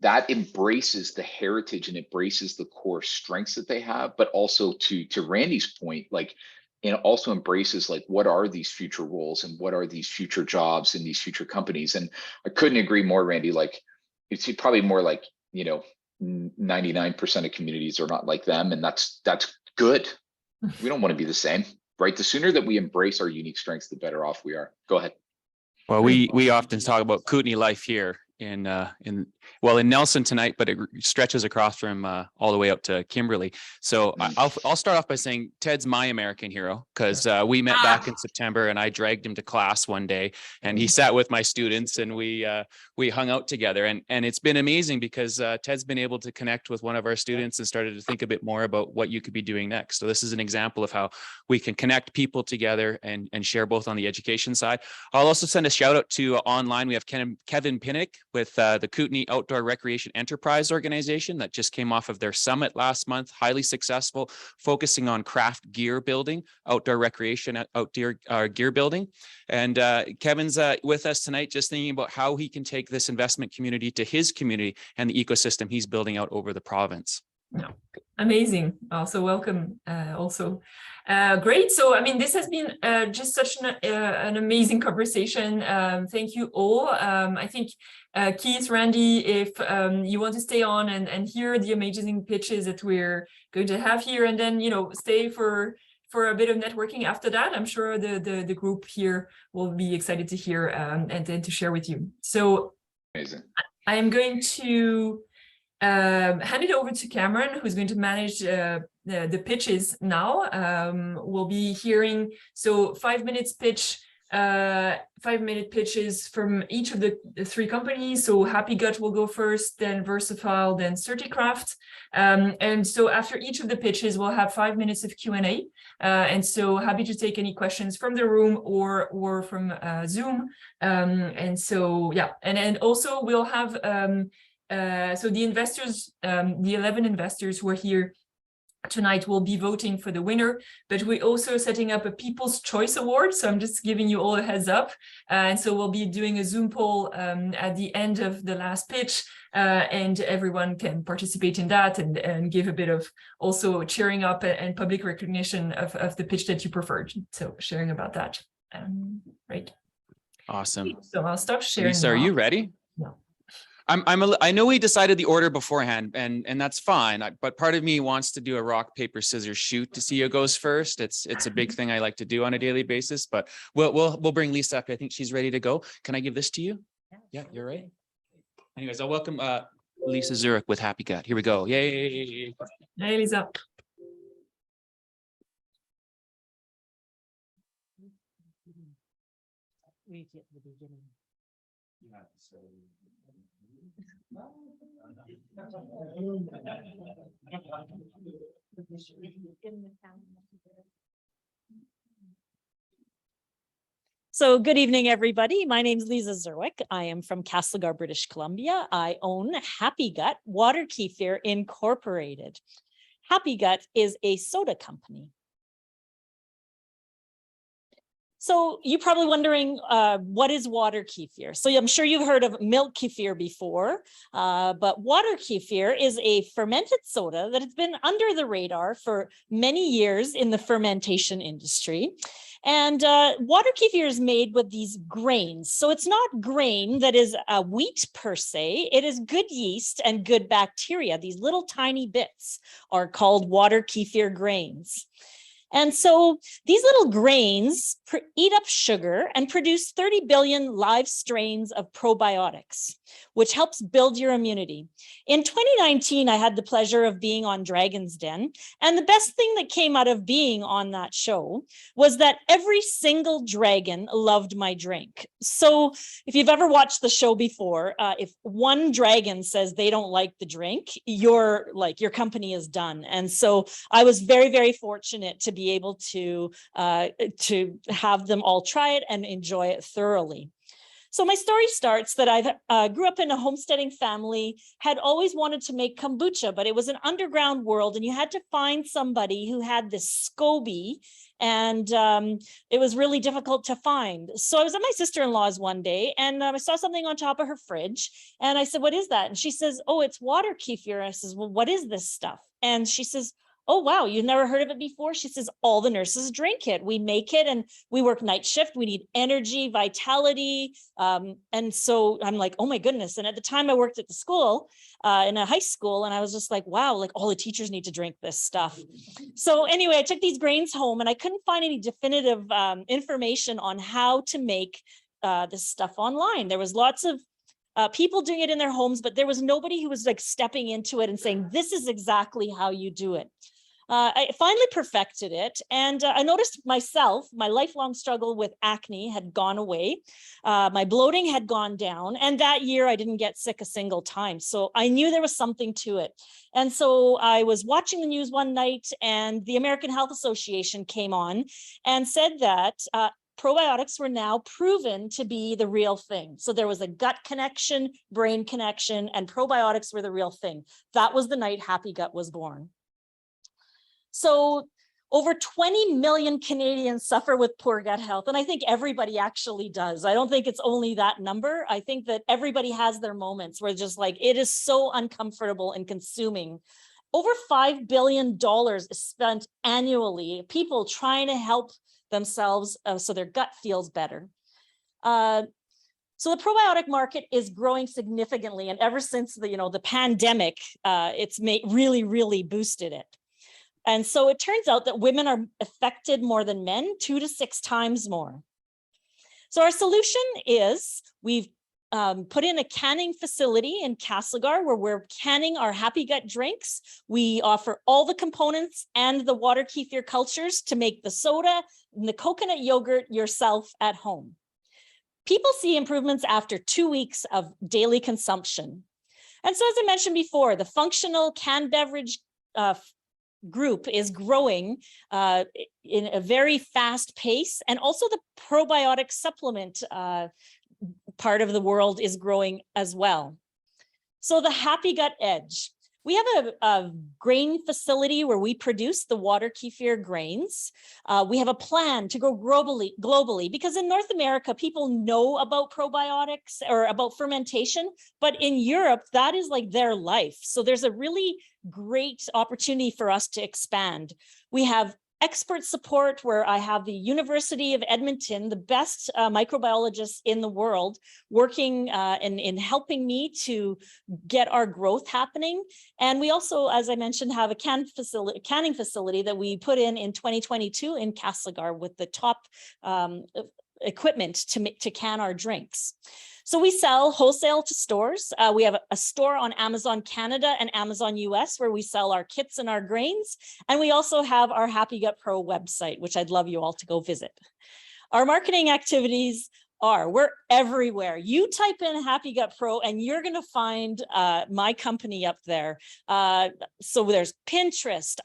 that embraces the heritage and embraces the core strengths that they have, but also to Randy's point, like, and also embraces, like, what are these future roles and what are these future jobs in these future companies. And I couldn't agree more, Randy. Like, it's probably more like, 99% of communities are not like them, and that's good. We don't want to be the same, right? The sooner that we embrace our unique strengths, the better off we are. Go ahead. Well, we often talk about Kootenay life here in Nelson tonight, but it stretches across from all the way up to Kimberley. So I'll start off by saying Ted's my American hero, because we met back in September, and I dragged him to class one day, and he sat with my students, and we hung out together, and it's been amazing because Ted's been able to connect with one of our students and started to think a bit more about what you could be doing next. So this is an example of how we can connect people together and share both on the education side. I'll also send a shout out to online. We have Kevin Pinnock with the Kootenay Outdoor Recreation Enterprise Organization that just came off of their summit last month, highly successful, focusing on craft gear building, outdoor recreation, outdoor gear building. And Kevin's with us tonight, just thinking about how he can take this investment community to his community and the ecosystem he's building out over the province. No, amazing. Also welcome. Great. So, I mean, this has been just such an amazing conversation. Thank you all. I think Keith, Randy, if you want to stay on and hear the amazing pitches that we're going to have here, and then stay for a bit of networking after that, I'm sure the group here will be excited to hear and then to share with you. So, amazing. I am going to hand it over to Cameron, who's going to manage the pitches now. We'll be hearing 5 minutes pitch 5-minute pitches from each of the 3 companies. So Happy Gut will go first, then Versafile, then Certicraft. And so after each of the pitches, we'll have 5 minutes of Q&A. And so happy to take any questions from the room or from Zoom. And so, yeah, and then also we'll have, so the investors, the 11 investors who are here tonight will be voting for the winner, but we're also setting up a People's Choice Award. So I'm just giving you all a heads up. And so we'll be doing a Zoom poll at the end of the last pitch, and everyone can participate in that and give a bit of also cheering up and public recognition of the pitch that you preferred. So sharing about that. Right. Awesome. So I'll stop sharing. Lisa, are you ready? No. I know we decided the order beforehand, and that's fine. But part of me wants to do a rock, paper, scissors shoot to see who goes first. It's a big thing I like to do on a daily basis. But we'll bring Lisa up. I think she's ready to go. Can I give this to you? Yeah, you're right. Anyways, I'll welcome Lisa Zurich with Happy Gut. Here we go. Yay! Hey, Lisa. Read it at the beginning. So good evening, everybody. My name is Lisa Zurich. I am from Castlegar, British Columbia. I own Happy Gut Water Kefir Incorporated. Happy Gut is a soda company. So you're probably wondering, what is water kefir? So I'm sure you've heard of milk kefir before, but water kefir is a fermented soda that has been under the radar for many years in the fermentation industry. And water kefir is made with these grains. So it's not grain that is wheat per se, it is good yeast and good bacteria. These little tiny bits are called water kefir grains. And so these little grains eat up sugar and produce 30 billion live strains of probiotics, which helps build your immunity. In 2019, I had the pleasure of being on Dragon's Den. And the best thing that came out of being on that show was that every single dragon loved my drink. So if you've ever watched the show before, if one dragon says they don't like the drink, your company is done. And so I was very, very fortunate to be able to have them all try it and enjoy it thoroughly. So my story starts that I grew up in a homesteading family, had always wanted to make kombucha, but it was an underground world and you had to find somebody who had this SCOBY, and it was really difficult to find. So I was at my sister-in-law's one day and I saw something on top of her fridge and I said, "What is that?" And she says, "Oh, it's water kefir." I says, "Well, what is this stuff?" And she says, "Oh, wow, you've never heard of it before?" She says, "All the nurses drink it. We make it and we work night shift. We need energy, vitality." And so I'm like, oh my goodness. And at the time I worked at the school, in a high school, and I was just like, wow, like all the teachers need to drink this stuff. So anyway, I took these grains home and I couldn't find any definitive information on how to make this stuff online. There was lots of people doing it in their homes, but there was nobody who was like stepping into it and saying, this is exactly how you do it. I finally perfected it. And I noticed myself, my lifelong struggle with acne had gone away. My bloating had gone down. And that year I didn't get sick a single time. So I knew there was something to it. And so I was watching the news one night and the American Health Association came on and said that probiotics were now proven to be the real thing. So there was a gut connection, brain connection, and probiotics were the real thing. That was the night Happy Gut was born. So over 20 million Canadians suffer with poor gut health. And I think everybody actually does. I don't think it's only that number. I think that everybody has their moments where just like, it is so uncomfortable and consuming. Over $5 billion is spent annually, people trying to help themselves so their gut feels better. So the probiotic market is growing significantly. And ever since the pandemic, it's really, really boosted it. And so it turns out that women are affected more than men, 2 to 6 times more. So our solution is we've put in a canning facility in Castlegar where we're canning our Happy Gut drinks. We offer all the components and the water kefir cultures to make the soda and the coconut yogurt yourself at home. People see improvements after 2 weeks of daily consumption. And so, as I mentioned before, the functional canned beverage group is growing in a very fast pace, and also the probiotic supplement part of the world is growing as well. So the Happy Gut Edge. We have a grain facility where we produce the water kefir grains. We have a plan to go globally, because in North America, people know about probiotics or about fermentation, but in Europe, that is like their life. So there's a really great opportunity for us to expand. We have expert support where I have the University of Edmonton, the best microbiologists in the world, working in helping me to get our growth happening. And we also, as I mentioned, have a canning facility that we put in 2022 in Castlegar with the top equipment to can our drinks. So we sell wholesale to stores. We have a store on Amazon Canada and Amazon US where we sell our kits and our grains. And we also have our Happy Gut Pro website, which I'd love you all to go visit. Our marketing activities we're everywhere. You type in Happy Gut Pro and you're going to find my company up there. So there's Pinterest,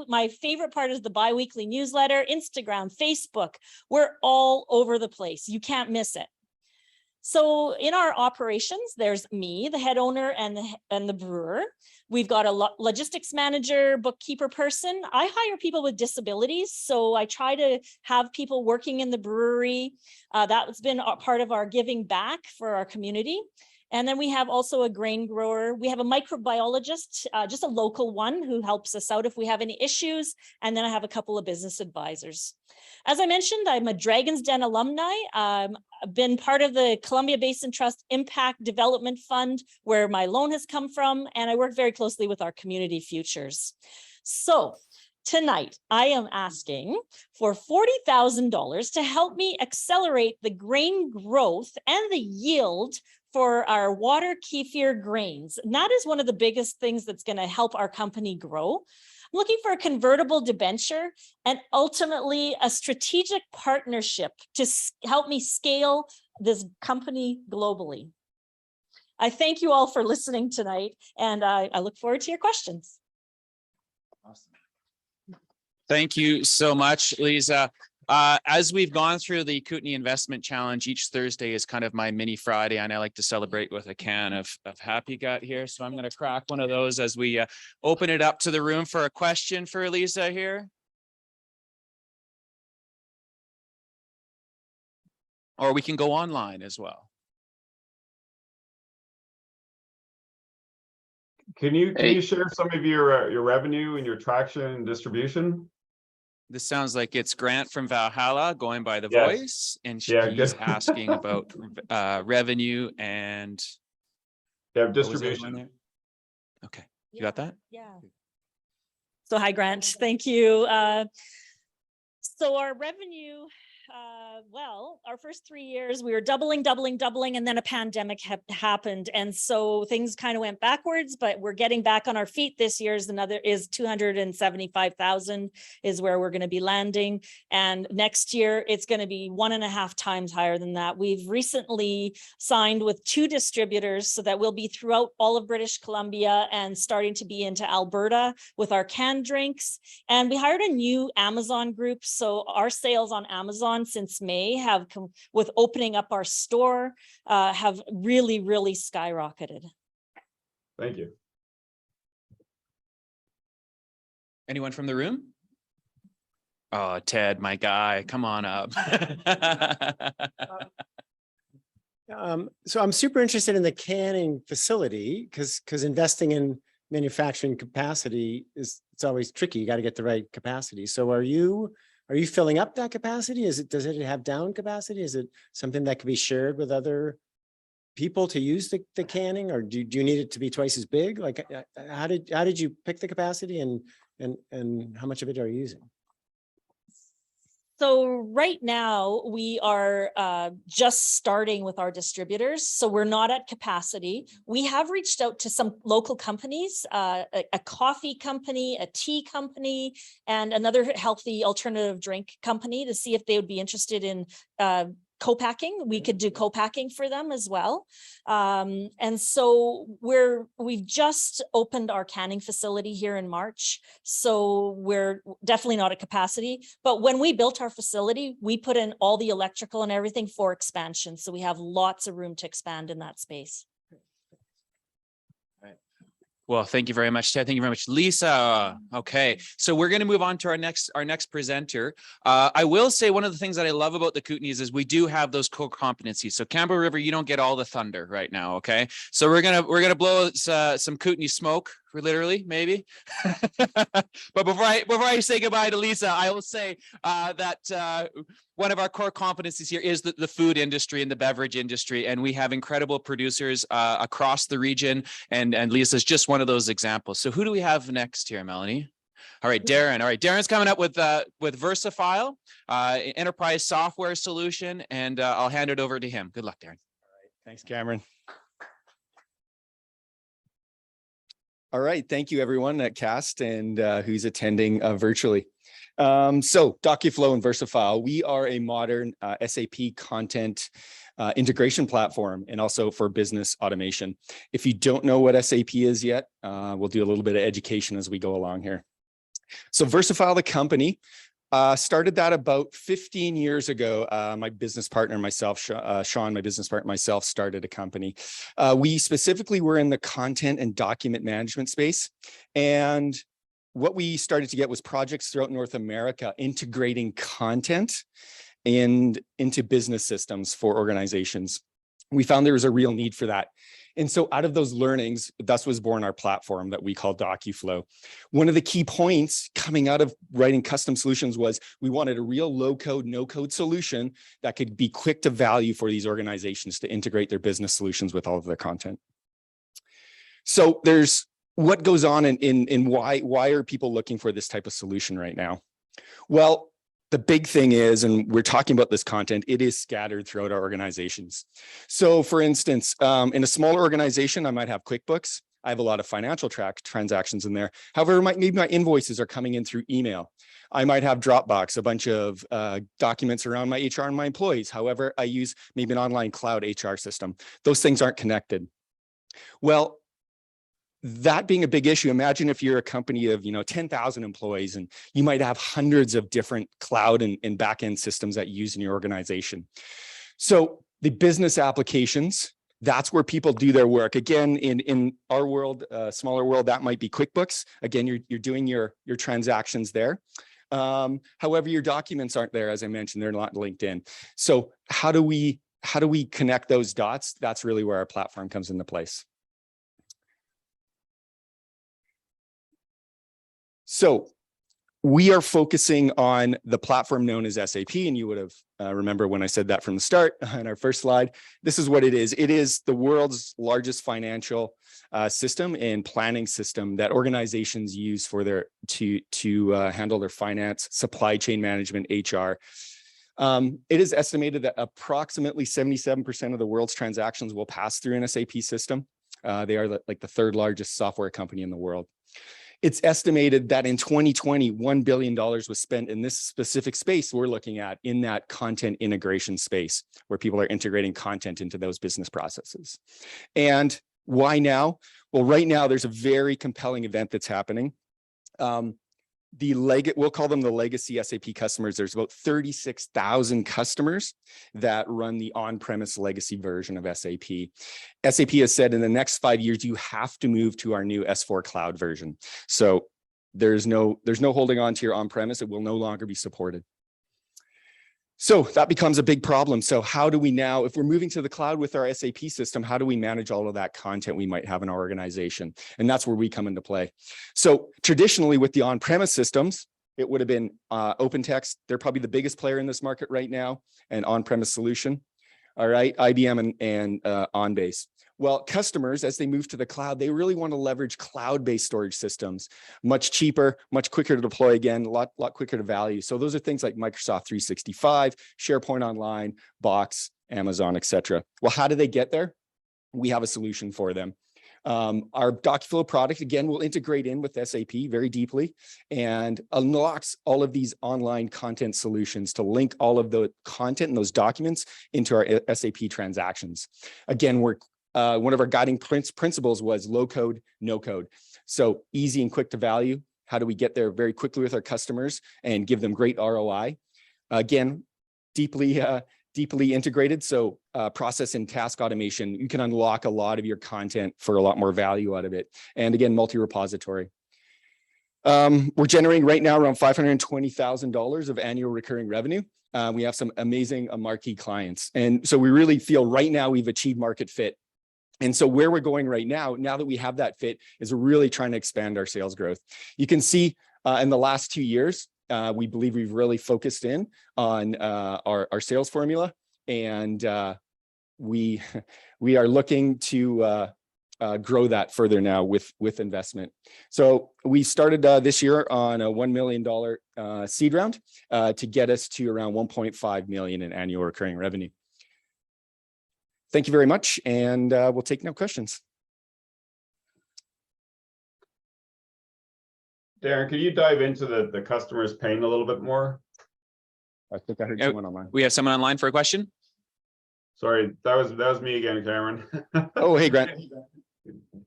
my favorite part is the bi-weekly newsletter, Instagram, Facebook. We're all over the place. You can't miss it. So in our operations, there's me, the head owner and the brewer. We've got a logistics manager, bookkeeper person. I hire people with disabilities. So I try to have people working in the brewery. That's been a part of our giving back for our community. And then we have also a grain grower. We have a microbiologist, just a local one who helps us out if we have any issues. And then I have a couple of business advisors. As I mentioned, I'm a Dragon's Den alumni. I've been part of the Columbia Basin Trust Impact Development Fund, where my loan has come from, and I work very closely with our community futures. So tonight, I am asking for $40,000 to help me accelerate the grain growth and the yield for our water kefir grains. And that is one of the biggest things that's going to help our company grow. I'm looking for a convertible debenture and ultimately a strategic partnership to help me scale this company globally. I thank you all for listening tonight, and I look forward to your questions. Awesome. Thank you so much, Lisa. As we've gone through the Kootenay Investment Challenge, each Thursday is kind of my mini Friday, and I like to celebrate with a can of Happy Gut here. So I'm going to crack one of those as we open it up to the room for a question for Lisa here. Or we can go online as well. Can you share some of your revenue and your traction and distribution? This sounds like it's Grant from Valhalla going by the voice, and she's asking about revenue and distribution. Okay, you got that? Yeah. So hi, Grant. Thank you. So our revenue, well, our first 3 years, we were doubling, and then a pandemic happened. And so things kind of went backwards, but we're getting back on our feet. This year's is 275,000 is where we're going to be landing. And next year, it's going to be 1.5 times higher than that. We've recently signed with 2 distributors so that we'll be throughout all of British Columbia and starting to be into Alberta with our canned drinks. And we hired a new Amazon group. So our sales on Amazon since May have come with opening up our store, have really skyrocketed. Thank you. Anyone from the room? Oh, Ted, my guy, come on up. So I'm super interested in the canning facility because investing in manufacturing capacity it's always tricky. You got to get the right capacity. So are you filling up that capacity? Does it have down capacity? Is it something that can be shared with other people to use the canning, or do you need it to be twice as big? Like, how did you pick the capacity and how much of it are you using? So right now we are just starting with our distributors. So we're not at capacity. We have reached out to some local companies, a coffee company, a tea company, and another healthy alternative drink company to see if they would be interested in co-packing. We could do co-packing for them as well. And so we've just opened our canning facility here in March. So we're definitely not at capacity, but when we built our facility, we put in all the electrical and everything for expansion. So we have lots of room to expand in that space. Well, thank you very much, Ted. Thank you very much, Lisa. Okay, so we're going to move on to our next presenter. I will say one of the things that I love about the Kootenays is we do have those core competencies. So Campbell River, you don't get all the thunder right now. Okay, so we're gonna blow some Kootenay smoke, literally, maybe. But before I say goodbye to Lisa, I will say that one of our core competencies here is the food industry and the beverage industry, and we have incredible producers across the region, and Lisa's just one of those examples. So who do we have next here, Melanie? All right, Darren. All right, Darren's coming up with Versafile, enterprise software solution, and I'll hand it over to him. Good luck, Darren. All right, thanks, Cameron. All right, thank you everyone at CAST and who's attending virtually. So DocuFlow and Versafile, we are a modern SAP content integration platform and also for business automation. If you don't know what SAP is yet, we'll do a little bit of education as we go along here. So Versafile, the company, started that about 15 years ago. My business partner, myself, Sean, my business partner, myself, started a company. We specifically were in the content and document management space. And what we started to get was projects throughout North America integrating content and into business systems for organizations. We found there was a real need for that. And so out of those learnings, thus was born our platform that we call DocuFlow. One of the key points coming out of writing custom solutions was we wanted a real low code, no code solution that could be quick to value for these organizations to integrate their business solutions with all of their content. So there's what goes on in why are people looking for this type of solution right now? Well, the big thing is, and we're talking about this content, it is scattered throughout our organizations. So for instance, in a smaller organization, I might have QuickBooks. I have a lot of financial transactions in there. However, maybe my invoices are coming in through email. I might have Dropbox, a bunch of documents around my HR and my employees. However, I use maybe an online cloud HR system. Those things aren't connected. Well, that being a big issue, imagine if you're a company of 10,000 employees and you might have hundreds of different cloud and back-end systems that you use in your organization. So the business applications, that's where people do their work. Again, in our world, smaller world, that might be QuickBooks. Again, you're doing your transactions there. However, your documents aren't there, as I mentioned, they're not linked in. So how do we connect those dots? That's really where our platform comes into place. So we are focusing on the platform known as SAP, and you would have remember when I said that from the start on our first slide. This is what it is. It is the world's largest financial system and planning system that organizations use for to handle their finance, supply chain management, HR. It is estimated that approximately 77% of the world's transactions will pass through an SAP system. They are like the third largest software company in the world. It's estimated that in 2020, $1 billion was spent in this specific space we're looking at, in that content integration space, where people are integrating content into those business processes. And why now? Well, right now, there's a very compelling event that's happening. We'll call them the legacy SAP customers. There's about 36,000 customers that run the on-premise legacy version of SAP. SAP has said in the next 5 years, you have to move to our new S4 cloud version. So there's no holding on to your on-premise. It will no longer be supported. So that becomes a big problem. So how do we now, if we're moving to the cloud with our SAP system, how do we manage all of that content we might have in our organization? And that's where we come into play. So traditionally with the on-premise systems, it would have been OpenText. They're probably the biggest player in this market right now, an on-premise solution. All right, IBM and OnBase. Well, customers, as they move to the cloud, they really want to leverage cloud-based storage systems, much cheaper, much quicker to deploy, again, a lot quicker to value. So those are things like Microsoft 365, SharePoint Online, Box, Amazon, etc. Well, how do they get there? We have a solution for them. Our DocuFlow product, again, will integrate in with SAP very deeply and unlocks all of these online content solutions to link all of the content and those documents into our SAP transactions. Again, one of our guiding principles was low code, no code. So easy and quick to value. How do we get there very quickly with our customers and give them great ROI? Again, deeply integrated. So process and task automation, you can unlock a lot of your content for a lot more value out of it. And again, multi-repository. We're generating right now around $520,000 of annual recurring revenue. We have some amazing marquee clients. And so we really feel right now we've achieved market fit. And so where we're going right now that we have that fit, is we're really trying to expand our sales growth. You can see in the last 2 years, we believe we've really focused in on our sales formula, and we are looking to grow that further now with investment. So we started this year on a $1 million seed round to get us to around 1.5 million in annual recurring revenue. Thank you very much, and we'll take no questions. Darren, could you dive into the customer's pain a little bit more? I think I heard someone online. We have someone online for a question. Sorry, that was me again, Cameron. Oh, hey, Grant.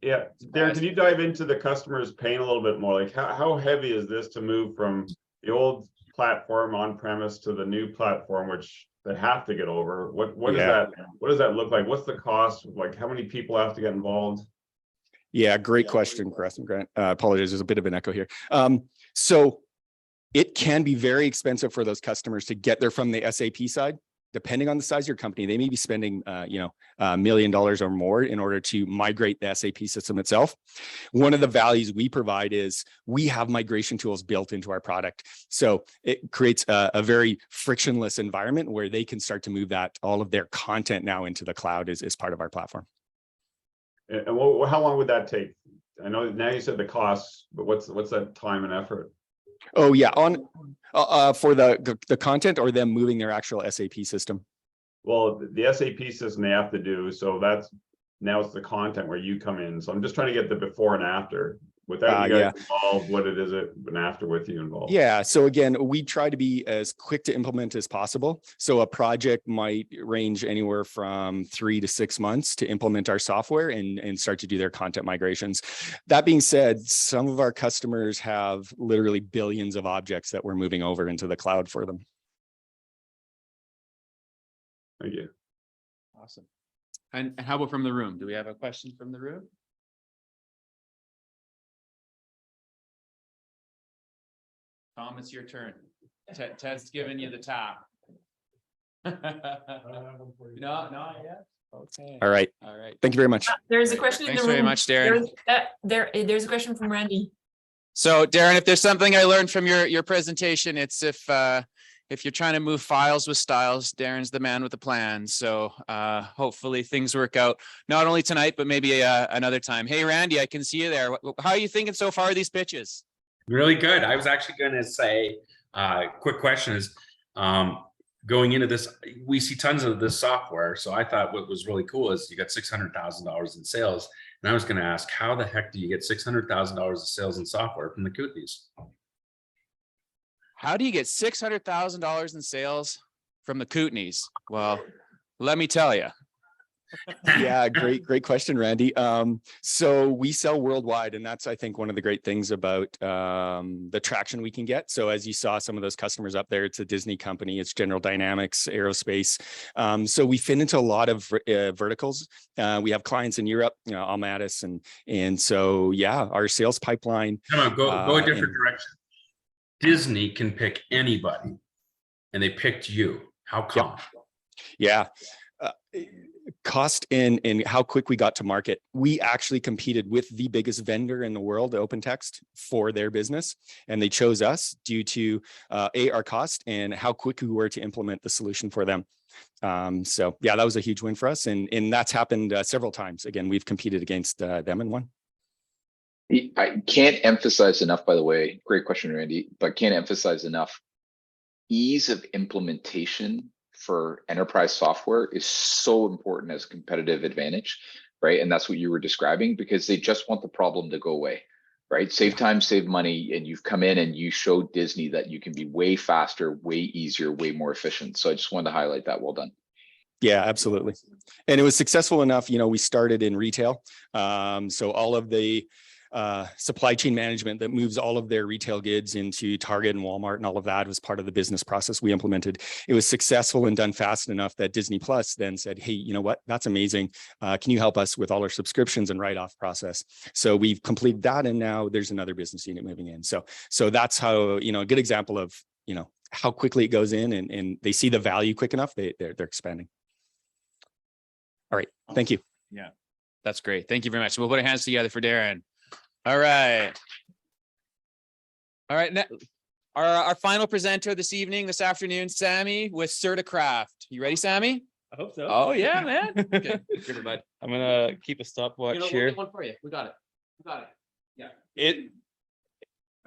Yeah, Darren, can you dive into the customer's pain a little bit more? Like how heavy is this to move from the old platform on premise to the new platform, which they have to get over? What does that look like? What's the cost? Like how many people have to get involved? Yeah, great question, Grant. Apologies, there's a bit of an echo here. So it can be very expensive for those customers to get there from the SAP side. Depending on the size of your company, they may be spending, $1 million or more in order to migrate the SAP system itself. One of the values we provide is we have migration tools built into our product. So it creates a very frictionless environment where they can start to move all of their content now into the cloud as part of our platform. And how long would that take? I know now you said the costs, but what's that time and effort? Oh yeah, on for the content, or them moving their actual SAP system? Well, the SAP system they have to do, so now it's the content where you come in. So I'm just trying to get the before and after without you guys involved. What is it and after with you involved? Yeah. So again, we try to be as quick to implement as possible. So a project might range anywhere from 3 to 6 months to implement our software and start to do their content migrations. That being said, some of our customers have literally billions of objects that we're moving over into the cloud for them. Thank you. Awesome. And how about from the room? Do we have a question from the room? Tom, it's your turn. Ted's giving you the top. No, not yet. Okay. All right. Thank you very much. There's a question in the room. Thanks very much, Darren. There's a question from Randy. So, Darren, if there's something I learned from your presentation, it's if you're trying to move files with styles, Darren's the man with the plan. So hopefully things work out, not only tonight, but maybe another time. Hey, Randy, I can see you there. How are you thinking so far of these pitches? Really good. I was actually going to say, quick question is, going into this, we see tons of this software. So I thought what was really cool is you got $600,000 in sales. And I was going to ask, how the heck do you get $600,000 of sales in software from the Kootenays? How do you get $600,000 in sales from the Kootenays? Well, let me tell you. Yeah, great question, Randy. So we sell worldwide, and that's, I think, one of the great things about the traction we can get. So as you saw, some of those customers up there, it's a Disney company, it's General Dynamics, Aerospace. So we fit into a lot of verticals. We have clients in Europe, Almatis, and so yeah, our sales pipeline. Come on, go a different direction. Disney can pick anybody, and they picked you. How come? Yeah. cost and how quick we got to market. We actually competed with the biggest vendor in the world, OpenText, for their business, and they chose us due to our cost and how quick we were to implement the solution for them. So yeah, that was a huge win for us, and that's happened several times. Again, we've competed against them and won. I can't emphasize enough, by the way, great question, Randy, but can't emphasize enough, ease of implementation for enterprise software is so important as a competitive advantage, right? And that's what you were describing, because they just want the problem to go away, right? Save time, save money, and you've come in and you showed Disney that you can be way faster, way easier, way more efficient. So I just wanted to highlight that. Well done. Yeah, absolutely. And it was successful enough, you know, we started in retail. So all of the supply chain management that moves all of their retail goods into Target and Walmart and all of that was part of the business process we implemented. It was successful and done fast enough that Disney Plus then said, hey, you know what, that's amazing. Can you help us with all our subscriptions and write-off process? So we've completed that, and now there's another business unit moving in. So that's how, you know, a good example of, you know, how quickly it goes in, and they see the value quick enough, they're expanding. All right, thank you. Yeah, that's great. Thank you very much. We'll put our hands together for Darren. All right. All right. Now, our final presenter this afternoon, Sammy with CertaCraft. You ready, Sammy? I hope so. Oh yeah, man. Okay. Give it, bud. I'm gonna keep a stopwatch We'll here. get one for you. We got it. We got it. Yeah.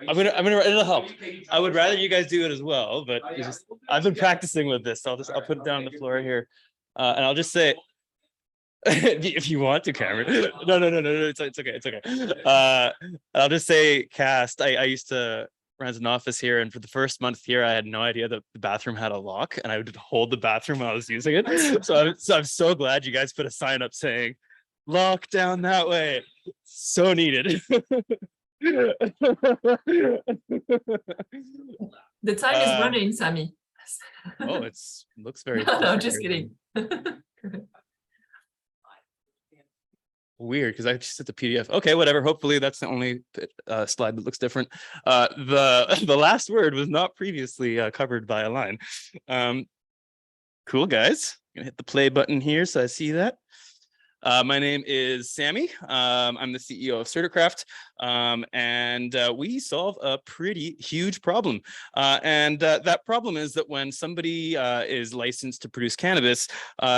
It'll help. I would rather you guys do it as well, but I've been practicing with this. So I'll put it down on the floor here. And I'll just say, if you want to, Cameron. No. It's okay. I'll just say, Cast. I used to run an office here, and for the first month here, I had no idea that the bathroom had a lock, and I would hold the bathroom while I was using it. So I'm so glad you guys put a sign up saying, "Lock down that way." So needed. The time is running, Sammy. Oh, looks very. No, just kidding. Weird, because I just hit the PDF. Okay, whatever. Hopefully that's the only slide that looks different. The last word was not previously covered by a line. Cool, guys. I'm gonna hit the play button here so I see that. My name is Sammy. I'm the CEO of CertaCraft, and we solve a pretty huge problem. And that problem is that when somebody is licensed to produce cannabis,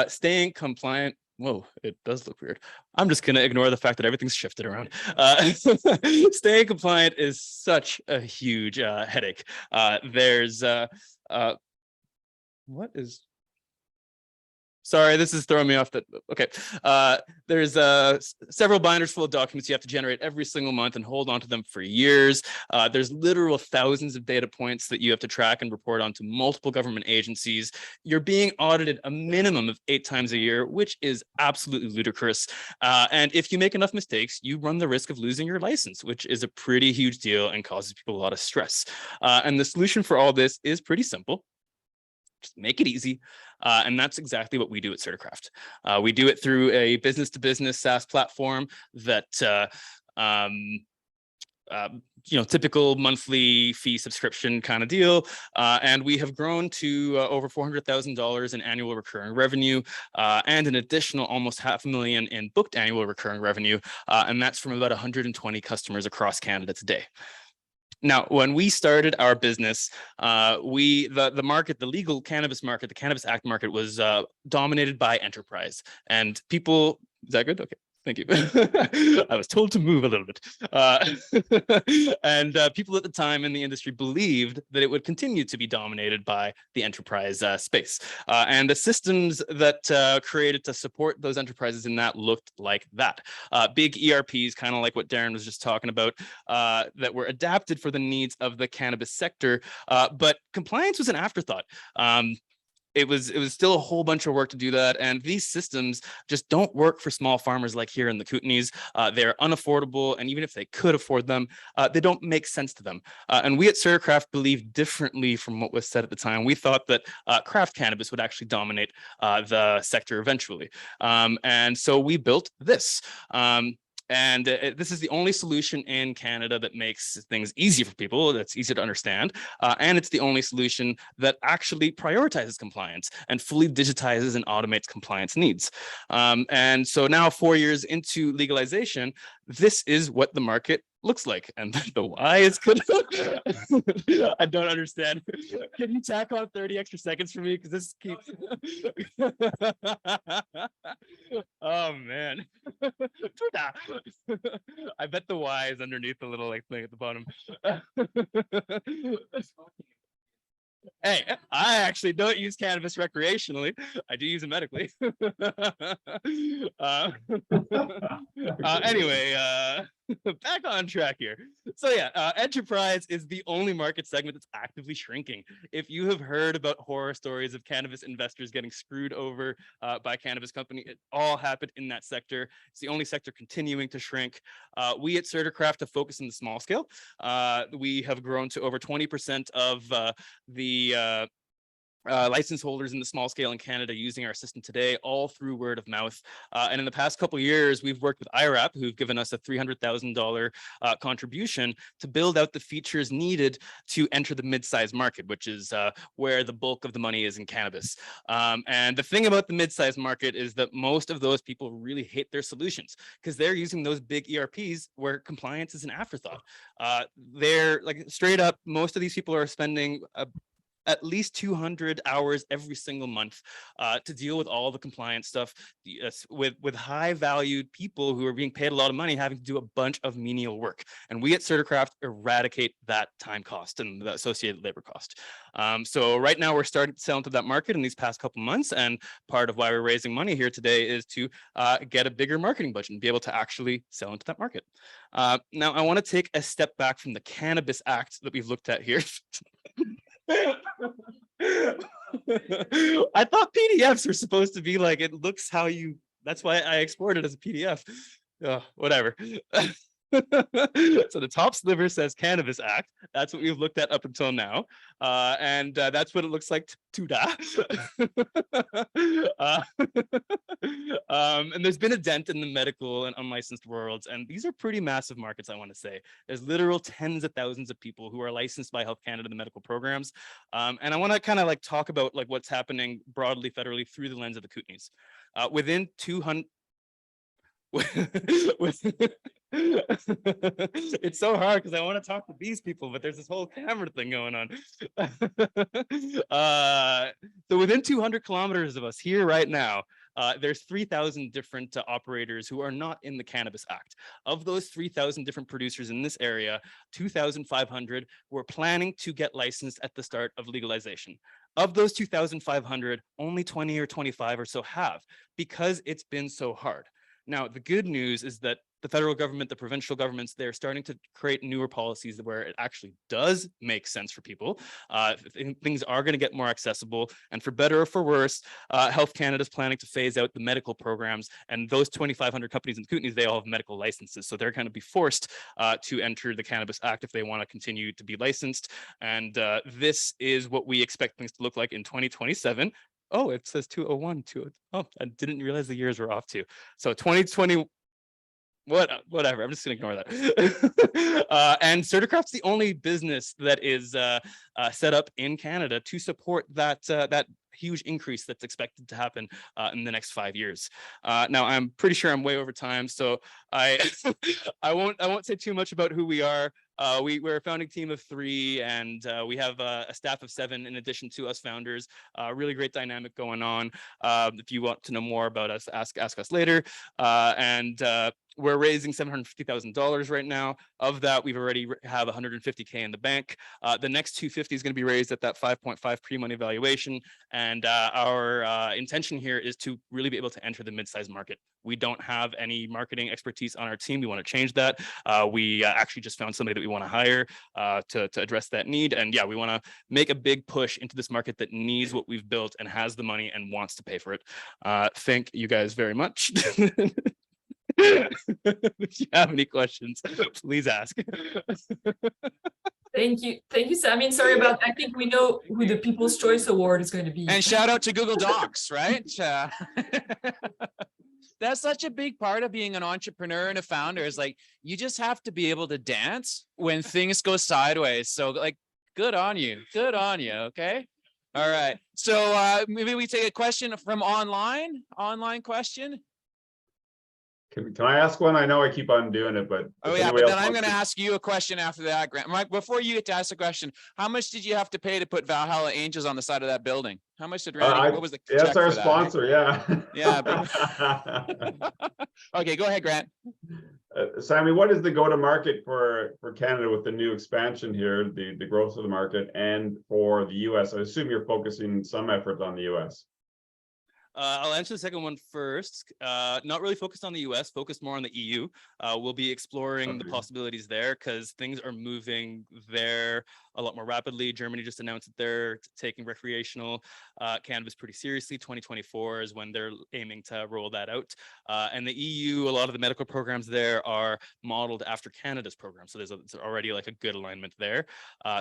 staying compliant. Whoa, it does look weird. I'm just going to ignore the fact that everything's shifted around. Staying compliant is such a huge headache. There's what is... Sorry, this is throwing me off. Okay. There's several binders full of documents you have to generate every single month and hold on to them for years. There's literal thousands of data points that you have to track and report onto multiple government agencies. You're being audited a minimum of 8 times a year, which is absolutely ludicrous. And if you make enough mistakes, you run the risk of losing your license, which is a pretty huge deal and causes people a lot of stress. And the solution for all this is pretty simple. Just make it easy. And that's exactly what we do at CertaCraft. We do it through a business-to-business SaaS platform that, typical monthly fee subscription kind of deal. And we have grown to over $400,000 in annual recurring revenue, and an additional almost $500,000 in booked annual recurring revenue. And that's from about 120 customers across Canada today. Now, when we started our business, the market, the legal cannabis market, the Cannabis Act market was dominated by enterprise, and people. Is that good? Okay. Thank you. I was told to move a little bit. And people at the time in the industry believed that it would continue to be dominated by the enterprise space. And the systems that created to support those enterprises in that looked like that. Big ERPs, kind of like what Darren was just talking about, that were adapted for the needs of the cannabis sector. But compliance was an afterthought. It was still a whole bunch of work to do that. And these systems just don't work for small farmers like here in the Kootenays. They're unaffordable. And even if they could afford them, they don't make sense to them. And we at CertaCraft believed differently from what was said at the time. We thought that craft cannabis would actually dominate the sector eventually. And so we built this. And this is the only solution in Canada that makes things easy for people, that's easy to understand. And it's the only solution that actually prioritizes compliance and fully digitizes and automates compliance needs. And so now 4 years into legalization, this is what the market looks like. And the why is good. I don't understand. Can you tack on 30 extra seconds for me? Because this keeps. Oh man. I bet the Y is underneath the little like thing at the bottom. Hey, I actually don't use cannabis recreationally. I do use it medically. Anyway, back on track here. So yeah, enterprise is the only market segment that's actively shrinking. If you have heard about horror stories of cannabis investors getting screwed over by cannabis company, it all happened in that sector. It's the only sector continuing to shrink. We at Certicraft have focused on the small scale. We have grown to over 20% of the license holders in the small scale in Canada using our system today, all through word of mouth. And in the past couple of years, we've worked with IRAP, who've given us a $300,000 contribution to build out the features needed to enter the mid-size market, which is where the bulk of the money is in cannabis. And the thing about the mid-size market is that most of those people really hate their solutions because they're using those big ERPs where compliance is an afterthought. They're like straight up, most of these people are spending at least 200 hours every single month to deal with all the compliance stuff with high valued people who are being paid a lot of money having to do a bunch of menial work. And we at Certicraft eradicate that time cost and the associated labor cost. So right now we're starting to sell into that market in these past couple months. And part of why we're raising money here today is to get a bigger marketing budget and be able to actually sell into that market. Now I want to take a step back from the Cannabis Act that we've looked at here. I thought PDFs were supposed to be like, it looks how you, that's why I export it as a PDF. Whatever. So the top sliver says Cannabis Act. That's what we've looked at up until now. And that's what it looks like and there's been a dent in the medical and unlicensed worlds. And these are pretty massive markets, I want to say. There's literal tens of thousands of people who are licensed by Health Canada, the medical programs. And I want to kind of like talk about like what's happening broadly, federally through the lens of the Kootenays. Within 200, it's so hard because I want to talk to these people, but there's this whole camera thing going on. So within 200 kilometers of us here right now, there's 3,000 different operators who are not in the Cannabis Act. Of those 3,000 different producers in this area, 2,500 were planning to get licensed at the start of legalization. Of those 2,500, only 20 or 25 or so have, because it's been so hard. Now, the good news is that the federal government, the provincial governments, they're starting to create newer policies where it actually does make sense for people. Things are going to get more accessible, and for better or for worse, Health Canada is planning to phase out the medical programs, and those 2,500 companies in the Kootenays, they all have medical licenses, so they're going to be forced to enter the Cannabis Act if they want to continue to be licensed. And this is what we expect things to look like in 2027. Oh, it says 201. Oh, I didn't realize the years were off too. So 2020. Whatever, I'm just gonna ignore that. And Certicraft's the only business that is set up in Canada to support that that huge increase that's expected to happen in the next 5 years. Now I'm pretty sure I'm way over time, so I won't say too much about who we are. We're a founding team of 3, and we have a staff of 7 in addition to us founders. Really great dynamic going on. If you want to know more about us, ask us later. We're raising $750,000 right now. Of that, we've already have 150K in the bank. The next 250 is going to be raised at that 5.5 pre-money valuation. And our intention here is to really be able to enter the mid-sized market. We don't have any marketing expertise on our team. We want to change that. We actually just found somebody that we want to hire to address that need. And yeah, we want to make a big push into this market that needs what we've built and has the money and wants to pay for it. Thank you guys very much. If you have any questions, please ask. Thank you, Sam. Sorry about. I think we know who the People's Choice Award is going to be. And shout out to Google Docs, right? that's such a big part of being an entrepreneur and a founder is like, you just have to be able to dance when things go sideways. So like, good on you. Good on you. Okay. All right. So maybe we take a question from online question. Can I ask one? I know I keep on doing it, but Oh yeah, but then I'm going to ask you a question after that, Grant. Mike, before you get to ask a question, how much did you have to pay to put Valhalla Angels on the side of that building? How much did Randy? What was the check that's our for that, sponsor? eh? Yeah. Yeah. Okay, go ahead, Grant. Sammy, what is the go-to-market for Canada with the new expansion here, the growth of the market, and for the US? I assume you're focusing some effort on the US. I'll answer the second one first. Not really focused on the US, focused more on the EU. We'll be exploring the possibilities there because things are moving there a lot more rapidly. Germany just announced that they're taking recreational cannabis pretty seriously. 2024 is when they're aiming to roll that out. And the EU, a lot of the medical programs there are modeled after Canada's program. So there's already like a good alignment there.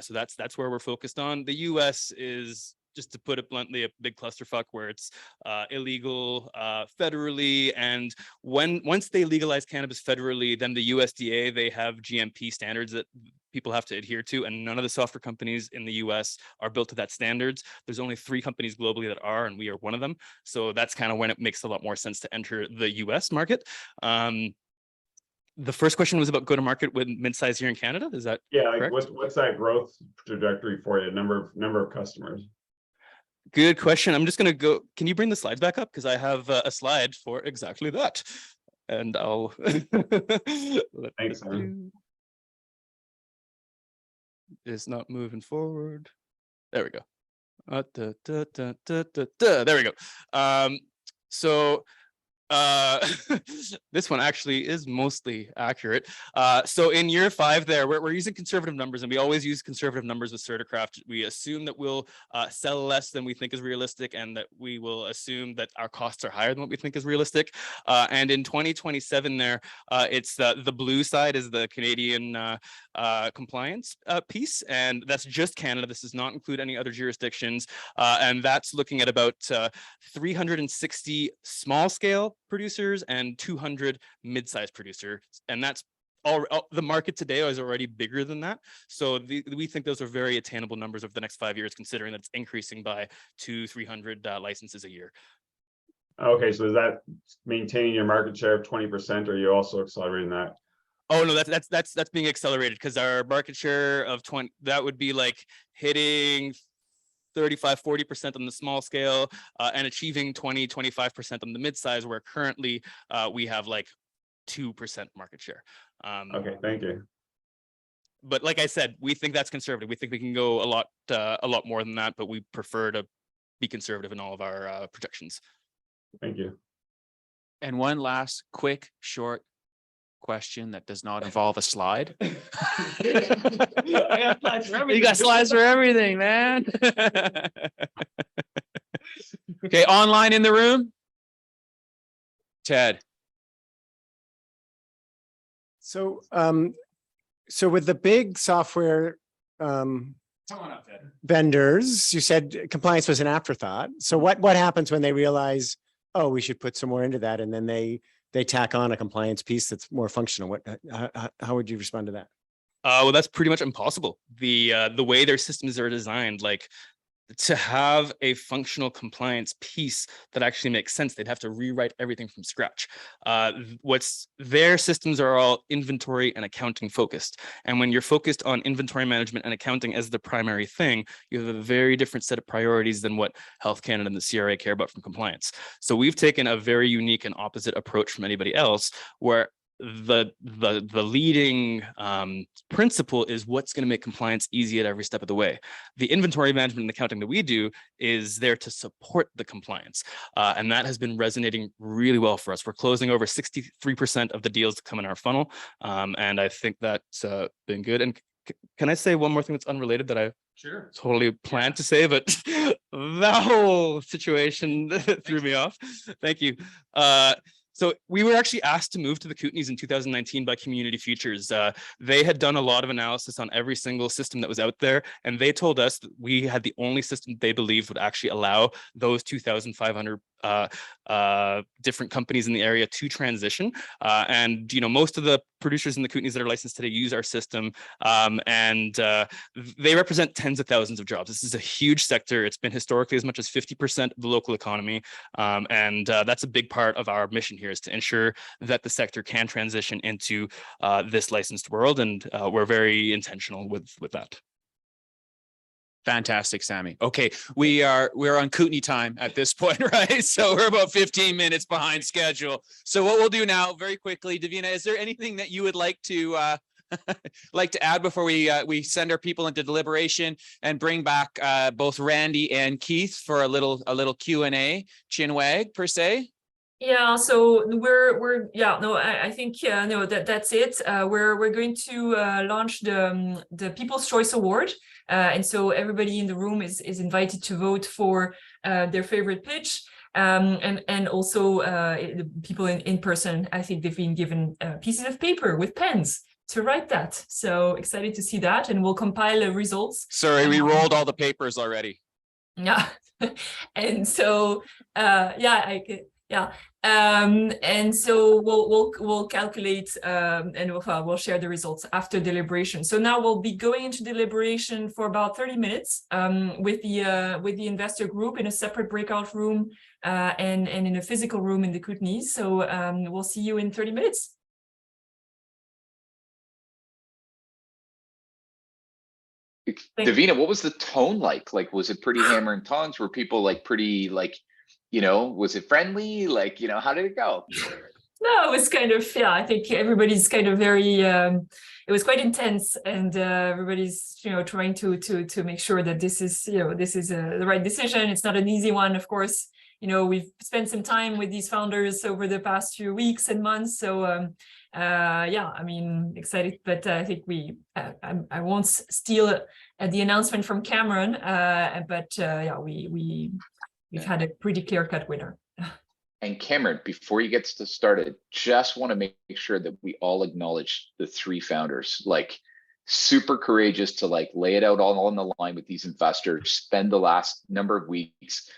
So that's where we're focused on. The US is, just to put it bluntly, a big clusterfuck where it's illegal federally. And once they legalize cannabis federally, then the USDA, they have GMP standards that people have to adhere to. And none of the software companies in the US are built to that standards. There's only 3 companies globally that are, and we are one of them. So that's kind of when it makes a lot more sense to enter the US market. The first question was about go-to-market with mid-size here in Canada. Is that like correct? what's that growth trajectory for you? Number of customers. Good question. I'm just going to go. Can you bring the slides back up? Because I have a slide for exactly that. And I'll. Thanks, Aaron. It's not moving forward. There we go. There we go. So this one actually is mostly accurate. So in year 5 there, we're using conservative numbers, and we always use conservative numbers with Certicraft. We assume that we'll sell less than we think is realistic, and that we will assume that our costs are higher than what we think is realistic. And in 2027 there, it's the blue side is the Canadian compliance piece, and that's just Canada. This does not include any other jurisdictions. And that's looking at about 360 small scale producers and 200 mid-sized producers, and that's all. The market today is already bigger than that, so we think those are very attainable numbers over the next 5 years, considering that it's increasing by 200-300 licenses a year. Okay, so is that maintaining your market share of 20%, or are you also accelerating that? Oh no, that's being accelerated, because our market share of 20, that would be like hitting 35-40% on the small scale, and achieving 20-25% on the mid-size, where currently we have like 2% market share. Okay, thank you. But like I said, we think that's conservative. We think we can go a lot more than that, but we prefer to be conservative in all of our projections. Thank you. And one last quick, short question that does not involve a slide. I got slides for everything. You got slides for everything, man. Okay, online in the room. Ted. So, so with the big software Come on up, Ted. vendors, you said compliance was an afterthought. So what happens when they realize, oh, we should put some more into that, and then they tack on a compliance piece that's more functional? How would you respond to that? Well, that's pretty much impossible. The way their systems are designed, like to have a functional compliance piece that actually makes sense, they'd have to rewrite everything from scratch. Their systems are all inventory and accounting focused. And when you're focused on inventory management and accounting as the primary thing, you have a very different set of priorities than what Health Canada and the CRA care about from compliance. So we've taken a very unique and opposite approach from anybody else, where the leading principle is what's going to make compliance easy at every step of the way. The inventory management and accounting that we do is there to support the compliance, and that has been resonating really well for us. We're closing over 63% of the deals that come in our funnel, and I think that's been good. And can I say one more thing that's unrelated that I totally planned to say, but that whole situation threw me off. Thank you. So we were actually asked to move to the Kootenays in 2019 by Community Futures. They had done a lot of analysis on every single system that was out there, and they told us that we had the only system they believed would actually allow those 2,500 different companies in the area to transition. And most of the producers in the Kootenays that are licensed today use our system, and they represent tens of thousands of jobs. This is a huge sector. It's been historically as much as 50% of the local economy, and that's a big part of our mission here, is to ensure that the sector can transition into this licensed world, and we're very intentional with that. Fantastic, Sammy. Okay, we're on Kootenay time at this point, right? So we're about 15 minutes behind schedule. So what we'll do now, very quickly, Davina, is there anything that you would like to add before we send our people into deliberation and bring back both Randy and Keith for a little Q&A, chinwag per se? Yeah, so I think no, that's it. We're going to launch the People's Choice Award, and so everybody in the room is invited to vote for their favorite pitch. And also the people in person, I think they've been given pieces of paper with pens to write that. So excited to see that, and we'll compile the results. Sorry, we rolled all the papers already. Yeah, and so and so we'll calculate and we'll share the results after deliberation. So now we'll be going into deliberation for about 30 minutes with the investor group in a separate breakout room and in a physical room in the Kootenay. So we'll see you in 30 minutes. Davina, what was the tone like? Like, was it pretty hammer and tongs? Were people like pretty like, was it friendly? Like, how did it go? No, it was kind of, I think everybody's kind of very, it was quite intense, and everybody's, trying to make sure that this is, the right decision. It's not an easy one, of course. We've spent some time with these founders over the past few weeks and months. So, I mean, excited, but I think I won't steal the announcement from Cameron, but we've had a pretty clear-cut winner. And Cameron, before you get started, just want to make sure that we all acknowledge the three founders, like super courageous to like lay it out all on the line with these investors, spend the last number of weeks,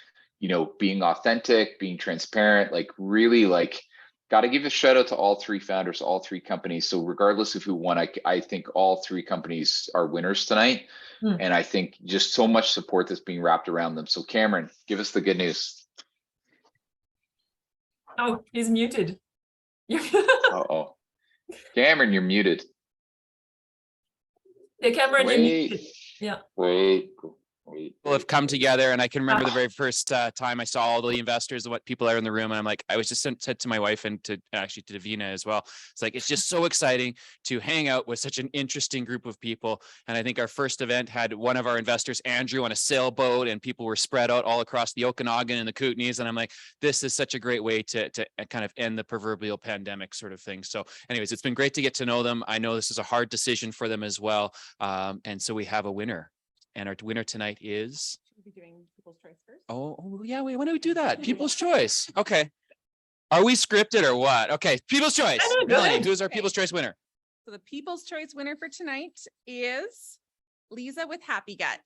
being authentic, being transparent, like really like, got to give a shout out to all three founders, all three companies. So regardless of who won, I think all three companies are winners tonight. And I think just so much support that's being wrapped around them. So Cameron, give us the good news. Oh, he's muted. Uh-oh. Cameron, you're muted. Yeah, Cameron, you're muted. Yeah. Wait. People have come together, and I can remember the very first time I saw all the investors and what people are in the room, and I'm like, I was just said to my wife and to Davina as well. It's like, it's just so exciting to hang out with such an interesting group of people. And I think our first event had one of our investors, Andrew, on a sailboat, and people were spread out all across the Okanagan and the Kootenays. And I'm like, this is such a great way to kind of end the proverbial pandemic sort of thing. So anyways, it's been great to get to know them. I know this is a hard decision for them as well. And so we have a winner. And our winner tonight is. Should we be doing People's Choice first? Oh yeah, wait, why don't we do that? People's Choice. Okay. Are we scripted or what? Okay, People's Choice. Melanie, who's our People's Choice winner? So the People's Choice winner for tonight is Lisa with Happy Gut.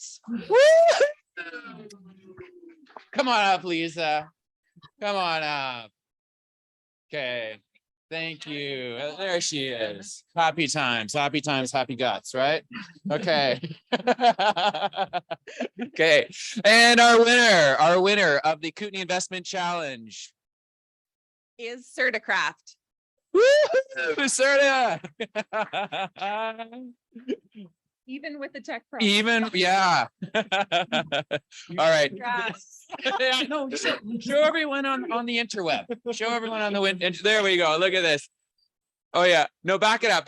Come on up, Lisa. Come on up. Okay. Thank you. There she is. Happy times, happy guts, right? Okay. Okay. And our winner of the Kootenay Investment Challenge Is Certicraft. Woo! Serta. Even with the tech problem. Even, yeah. All right. Yeah, no, show everyone on the interweb. Show everyone on the wind. There we go. Look at this. Oh yeah. No, back it up.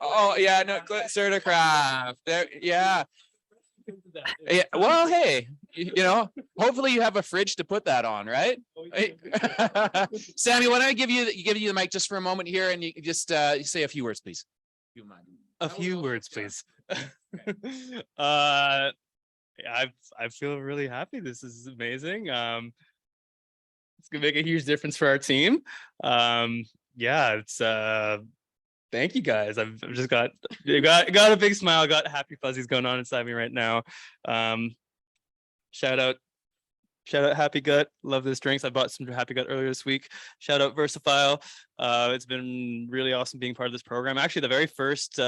Oh yeah. No, Certicraft. There. Yeah. Yeah. Well, hey. Hopefully you have a fridge to put that on, right? Sammy, why don't I give you the mic just for a moment here, and you just say a few words, please. A few words, please. I feel really happy. This is amazing. It's gonna make a huge difference for our team. Yeah, it's thank you guys. I've just got a big smile, got happy fuzzies going on inside me right now. Shout out Shout out Happy Gut. Love this drinks. I bought some Happy Gut earlier this week. Shout out Versafile. It's been really awesome being part of this program. Actually, the very first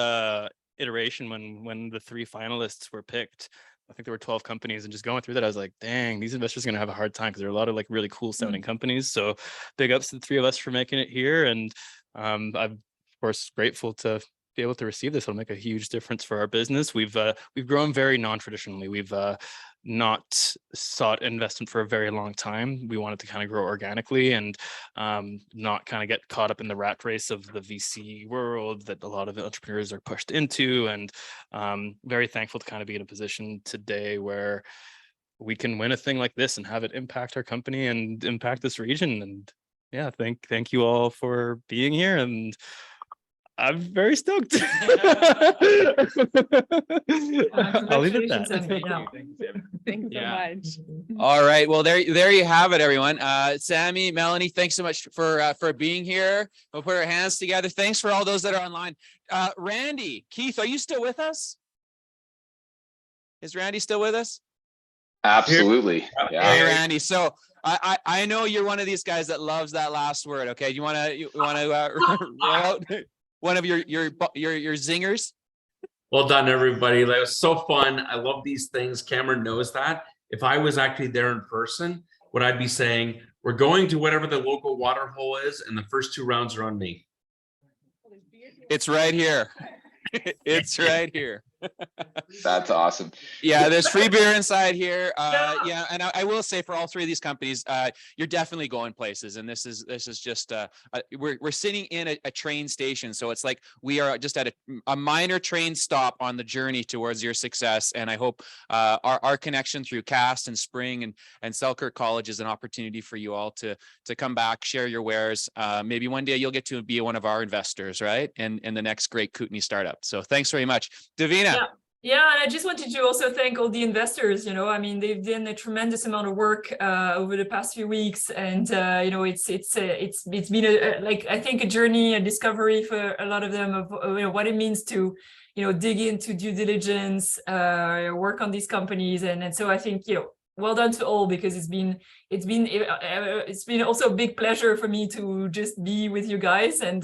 iteration when the 3 finalists were picked, I think there were 12 companies, and just going through that, I was like, dang, these investors are going to have a hard time because there are a lot of like really cool sounding companies. So big ups to the 3 of us for making it here. And I'm of course grateful to be able to receive this. It'll make a huge difference for our business. We've grown very non-traditionally. We've not sought investment for a very long time. We wanted to kind of grow organically and not kind of get caught up in the rat race of the VC world that a lot of entrepreneurs are pushed into. And very thankful to kind of be in a position today where we can win a thing like this and have it impact our company and impact this region. And yeah, thank you all for being here. And I'm very stoked. I'll leave it at that. Thanks so much. All right. Well, there you have it, everyone. Sammy, Melanie, thanks so much for being here. We'll put our hands together. Thanks for all those that are online. Randy, Keith, are you still with us? Is Randy still with us? Absolutely. Yeah. Hey, Randy. So I know you're one of these guys that loves that last word. Okay. You want to roll out one of your zingers? Well done, everybody. That was so fun. I love these things. Cameron knows that. If I was actually there in person, what I'd be saying, we're going to whatever the local water hole is, and the first 2 rounds are on me. It's right here. It's right here. That's awesome. Yeah, there's free beer inside here. Yeah, and I will say for all 3 of these companies, you're definitely going places. And this is just we're sitting in a train station, so it's like we are just at a minor train stop on the journey towards your success. And I hope our connection through CAST and Spring and Selkirk College is an opportunity for you all to come back, share your wares. Maybe one day you'll get to be one of our investors, right? And the next great Kootenay startup. So thanks very much, Davina. Yeah, and I just wanted to also thank all the investors. I mean, they've done a tremendous amount of work over the past few weeks, and it's been like I think a journey, a discovery for a lot of them of what it means to dig into due diligence, work on these companies, and so I think well done to all, because it's been also a big pleasure for me to just be with you guys and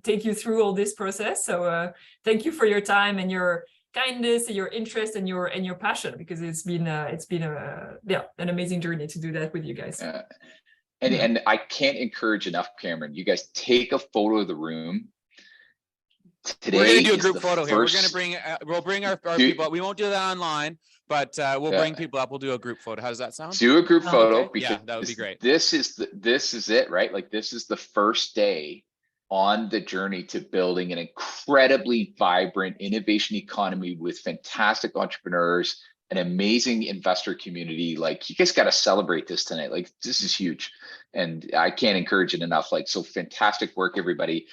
take you through all this process. So thank you for your time and your kindness, your interest, and your passion, because it's been an amazing journey to do that with you guys. Yeah. And I can't encourage enough, Cameron. You guys take a photo of the room. Today we're gonna do a group photo here. We're gonna bring our people. We won't do that online, but we'll bring people up. We'll do a group photo. How does that sound? Do a group photo. Okay. Because that would be great. This is it, right? Like this is the first day on the journey to building an incredibly vibrant innovation economy with fantastic entrepreneurs, an amazing investor community. Like you guys got to celebrate this tonight. Like this is huge, and I can't encourage it enough. Like, so fantastic work, everybody.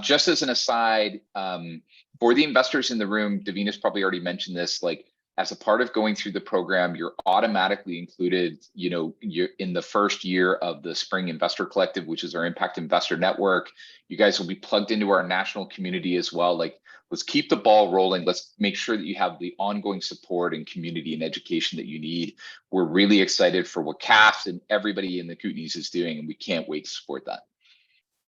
Just as an aside, for the investors in the room, Davina's probably already mentioned this, like as a part of going through the program, you're automatically included, you're in the first year of the Spring Investor Collective, which is our impact investor network. You guys will be plugged into our national community as well. Like, let's keep the ball rolling. Let's make sure that you have the ongoing support and community and education that you need. We're really excited for what CAST and everybody in the Kootenays is doing, and we can't wait to support that.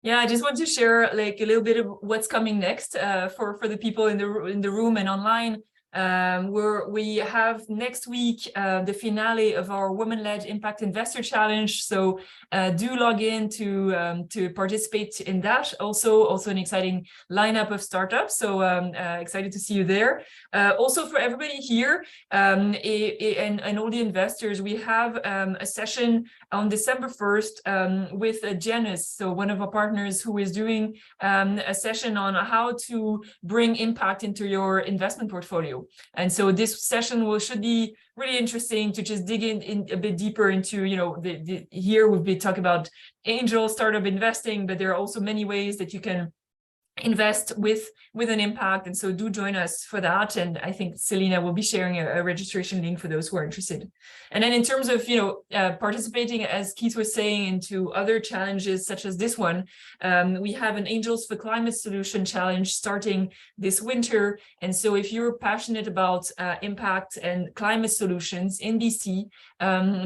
Yeah, I just want to share like a little bit of what's coming next for the people in the room and online. We have next week the finale of our Women-Led Impact Investor Challenge. So do log in to participate in that. Also an exciting lineup of startups. So excited to see you there. Also for everybody here and all the investors, we have a session on December 1st with Janice, so one of our partners, who is doing a session on how to bring impact into your investment portfolio. And so this session should be really interesting to just dig in a bit deeper into, here we've been talking about angel startup investing, but there are also many ways that you can invest with an impact. And so do join us for that. And I think Selena will be sharing a registration link for those who are interested. And then in terms of, participating, as Keith was saying, into other challenges such as this one, we have an Angels for Climate Solution challenge starting this winter. And so if you're passionate about impact and climate solutions in BC,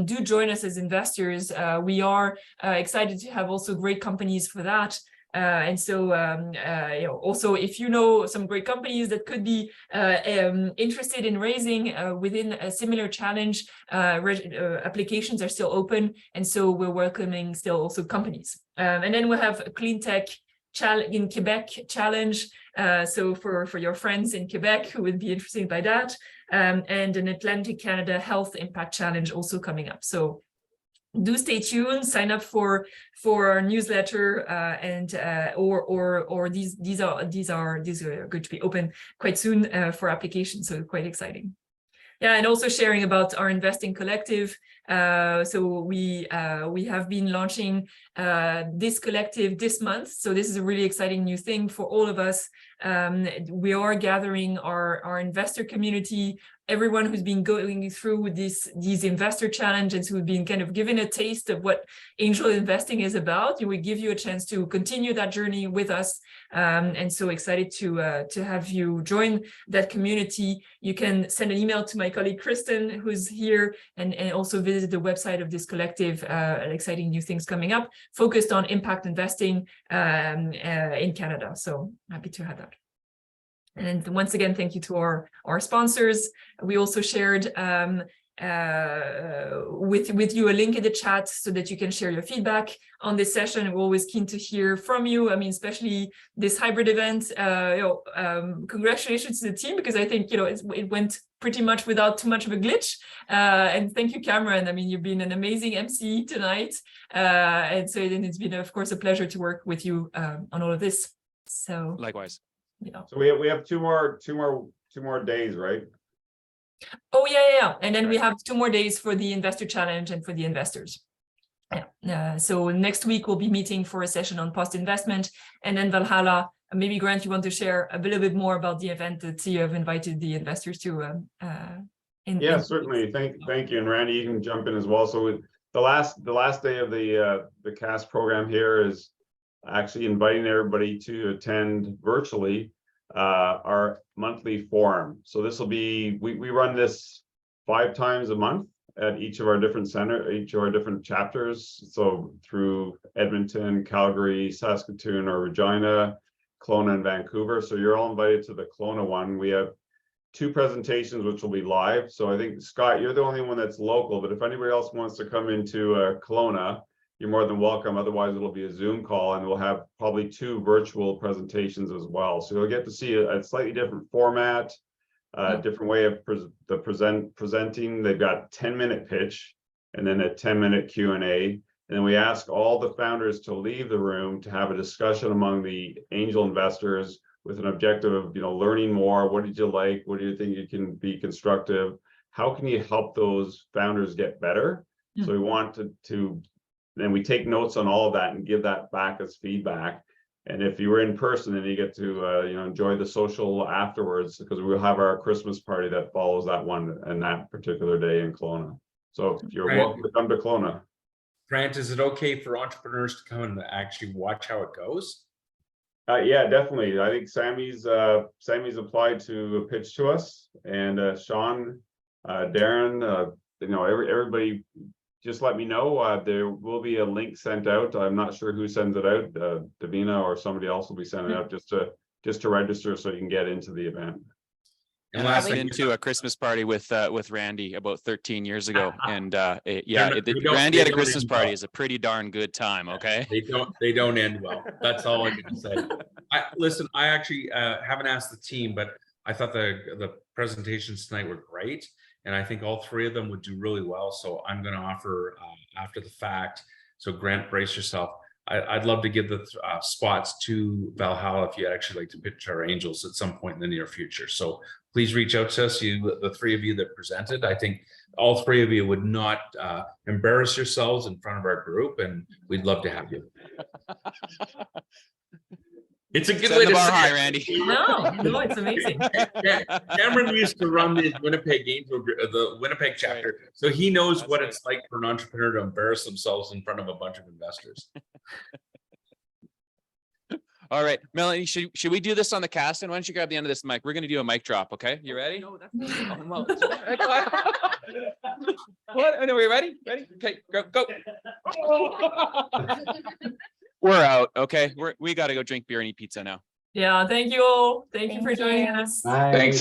do join us as investors. We are excited to have also great companies for that. And so, also, if you know some great companies that could be interested in raising within a similar challenge, applications are still open. And so we're welcoming still also companies. And then we'll have a clean tech in Quebec challenge. So for your friends in Quebec who would be interested by that, and an Atlantic Canada Health Impact Challenge also coming up. So do stay tuned, sign up for our newsletter, or these are going to be open quite soon for applications. So quite exciting. Yeah, and also sharing about our investing collective. So we have been launching this collective this month. So this is a really exciting new thing for all of us. We are gathering our investor community, everyone who's been going through these investor challenges, who've been kind of given a taste of what angel investing is about. We give you a chance to continue that journey with us. And so excited to have you join that community. You can send an email to my colleague Kristen, who's here, and also visit the website of this collective. Exciting new things coming up, focused on impact investing in Canada. So happy to have that. And once again, thank you to our sponsors. We also shared with you a link in the chat so that you can share your feedback on this session. We're always keen to hear from you. I mean, especially this hybrid event. Congratulations to the team, because I think it went pretty much without too much of a glitch. And thank you, Cameron. I mean, you've been an amazing MC tonight, and so it's been, of course, a pleasure to work with you on all of this. So likewise. Yeah. So we have two more days, right? Oh yeah. And then we have 2 more days for the investor challenge and for the investors. Yeah. So next week we'll be meeting for a session on post investment, and then Valhalla. Maybe Grant, you want to share a little bit more about the event that you have invited the investors to? Yeah, certainly. Thank you, and Randy, you can jump in as well. So the last day of the CAST program here is actually inviting everybody to attend virtually our monthly forum. So this will be, we run this 5 times a month at each of our different chapters. So through Edmonton, Calgary, Saskatoon, or Regina, Kelowna, and Vancouver. So you're all invited to the Kelowna one. We have 2 presentations which will be live. So I think, Scott, you're the only one that's local, but if anybody else wants to come into Kelowna, you're more than welcome. Otherwise, it'll be a Zoom call, and we'll have probably 2 virtual presentations as well. So you'll get to see a slightly different format, different way of presenting. They've got 10-minute pitch and then a 10-minute Q&A. And then we ask all the founders to leave the room to have a discussion among the angel investors with an objective of, learning more. What did you like? What do you think you can be constructive? How can you help those founders get better? So we want to then we take notes on all of that and give that back as feedback. And if you were in person, then you get to enjoy the social afterwards, because we'll have our Christmas party that follows that one and that particular day in Kelowna. So you're welcome to come to Kelowna. Grant, is it okay for entrepreneurs to come and actually watch how it goes? Yeah, definitely. I think Sammy's applied to pitch to us, and Sean, Darren, everybody. Just let me know. There will be a link sent out. I'm not sure who sends it out. Davina or somebody else will be sending it out just to register so you can get into the event. And I've been to a Christmas party with Randy about 13 years ago, and Randy at a Christmas party is a pretty darn good time. Okay, they don't end well. That's all I can say. Listen, I actually haven't asked the team, but I thought the presentations tonight were great. And I think all 3 of them would do really well. So I'm going to offer after the fact. So Grant, brace yourself. I'd love to give the spots to Valhalla if you'd actually like to pitch our angels at some point in the near future. So please reach out to us, the 3 of you that presented. I think all 3 of you would not embarrass yourselves in front of our group, and we'd love to have you. It's a good Set way the to bar say high, it. Randy. No, it's amazing. Cameron used to run the Winnipeg Angel, the Winnipeg chapter, so he knows That's what right. it's like for an entrepreneur to embarrass themselves in front of a bunch of investors. All right, Melanie, should we do this on the cast? And why don't you grab the end of this mic? We're going to do a mic drop. Okay, you ready? No, that's what? No, we ready? Ready? Okay, go. We're out. Okay, we got to go drink beer and eat pizza now. Yeah, thank you all. Thank you for joining us. Thanks.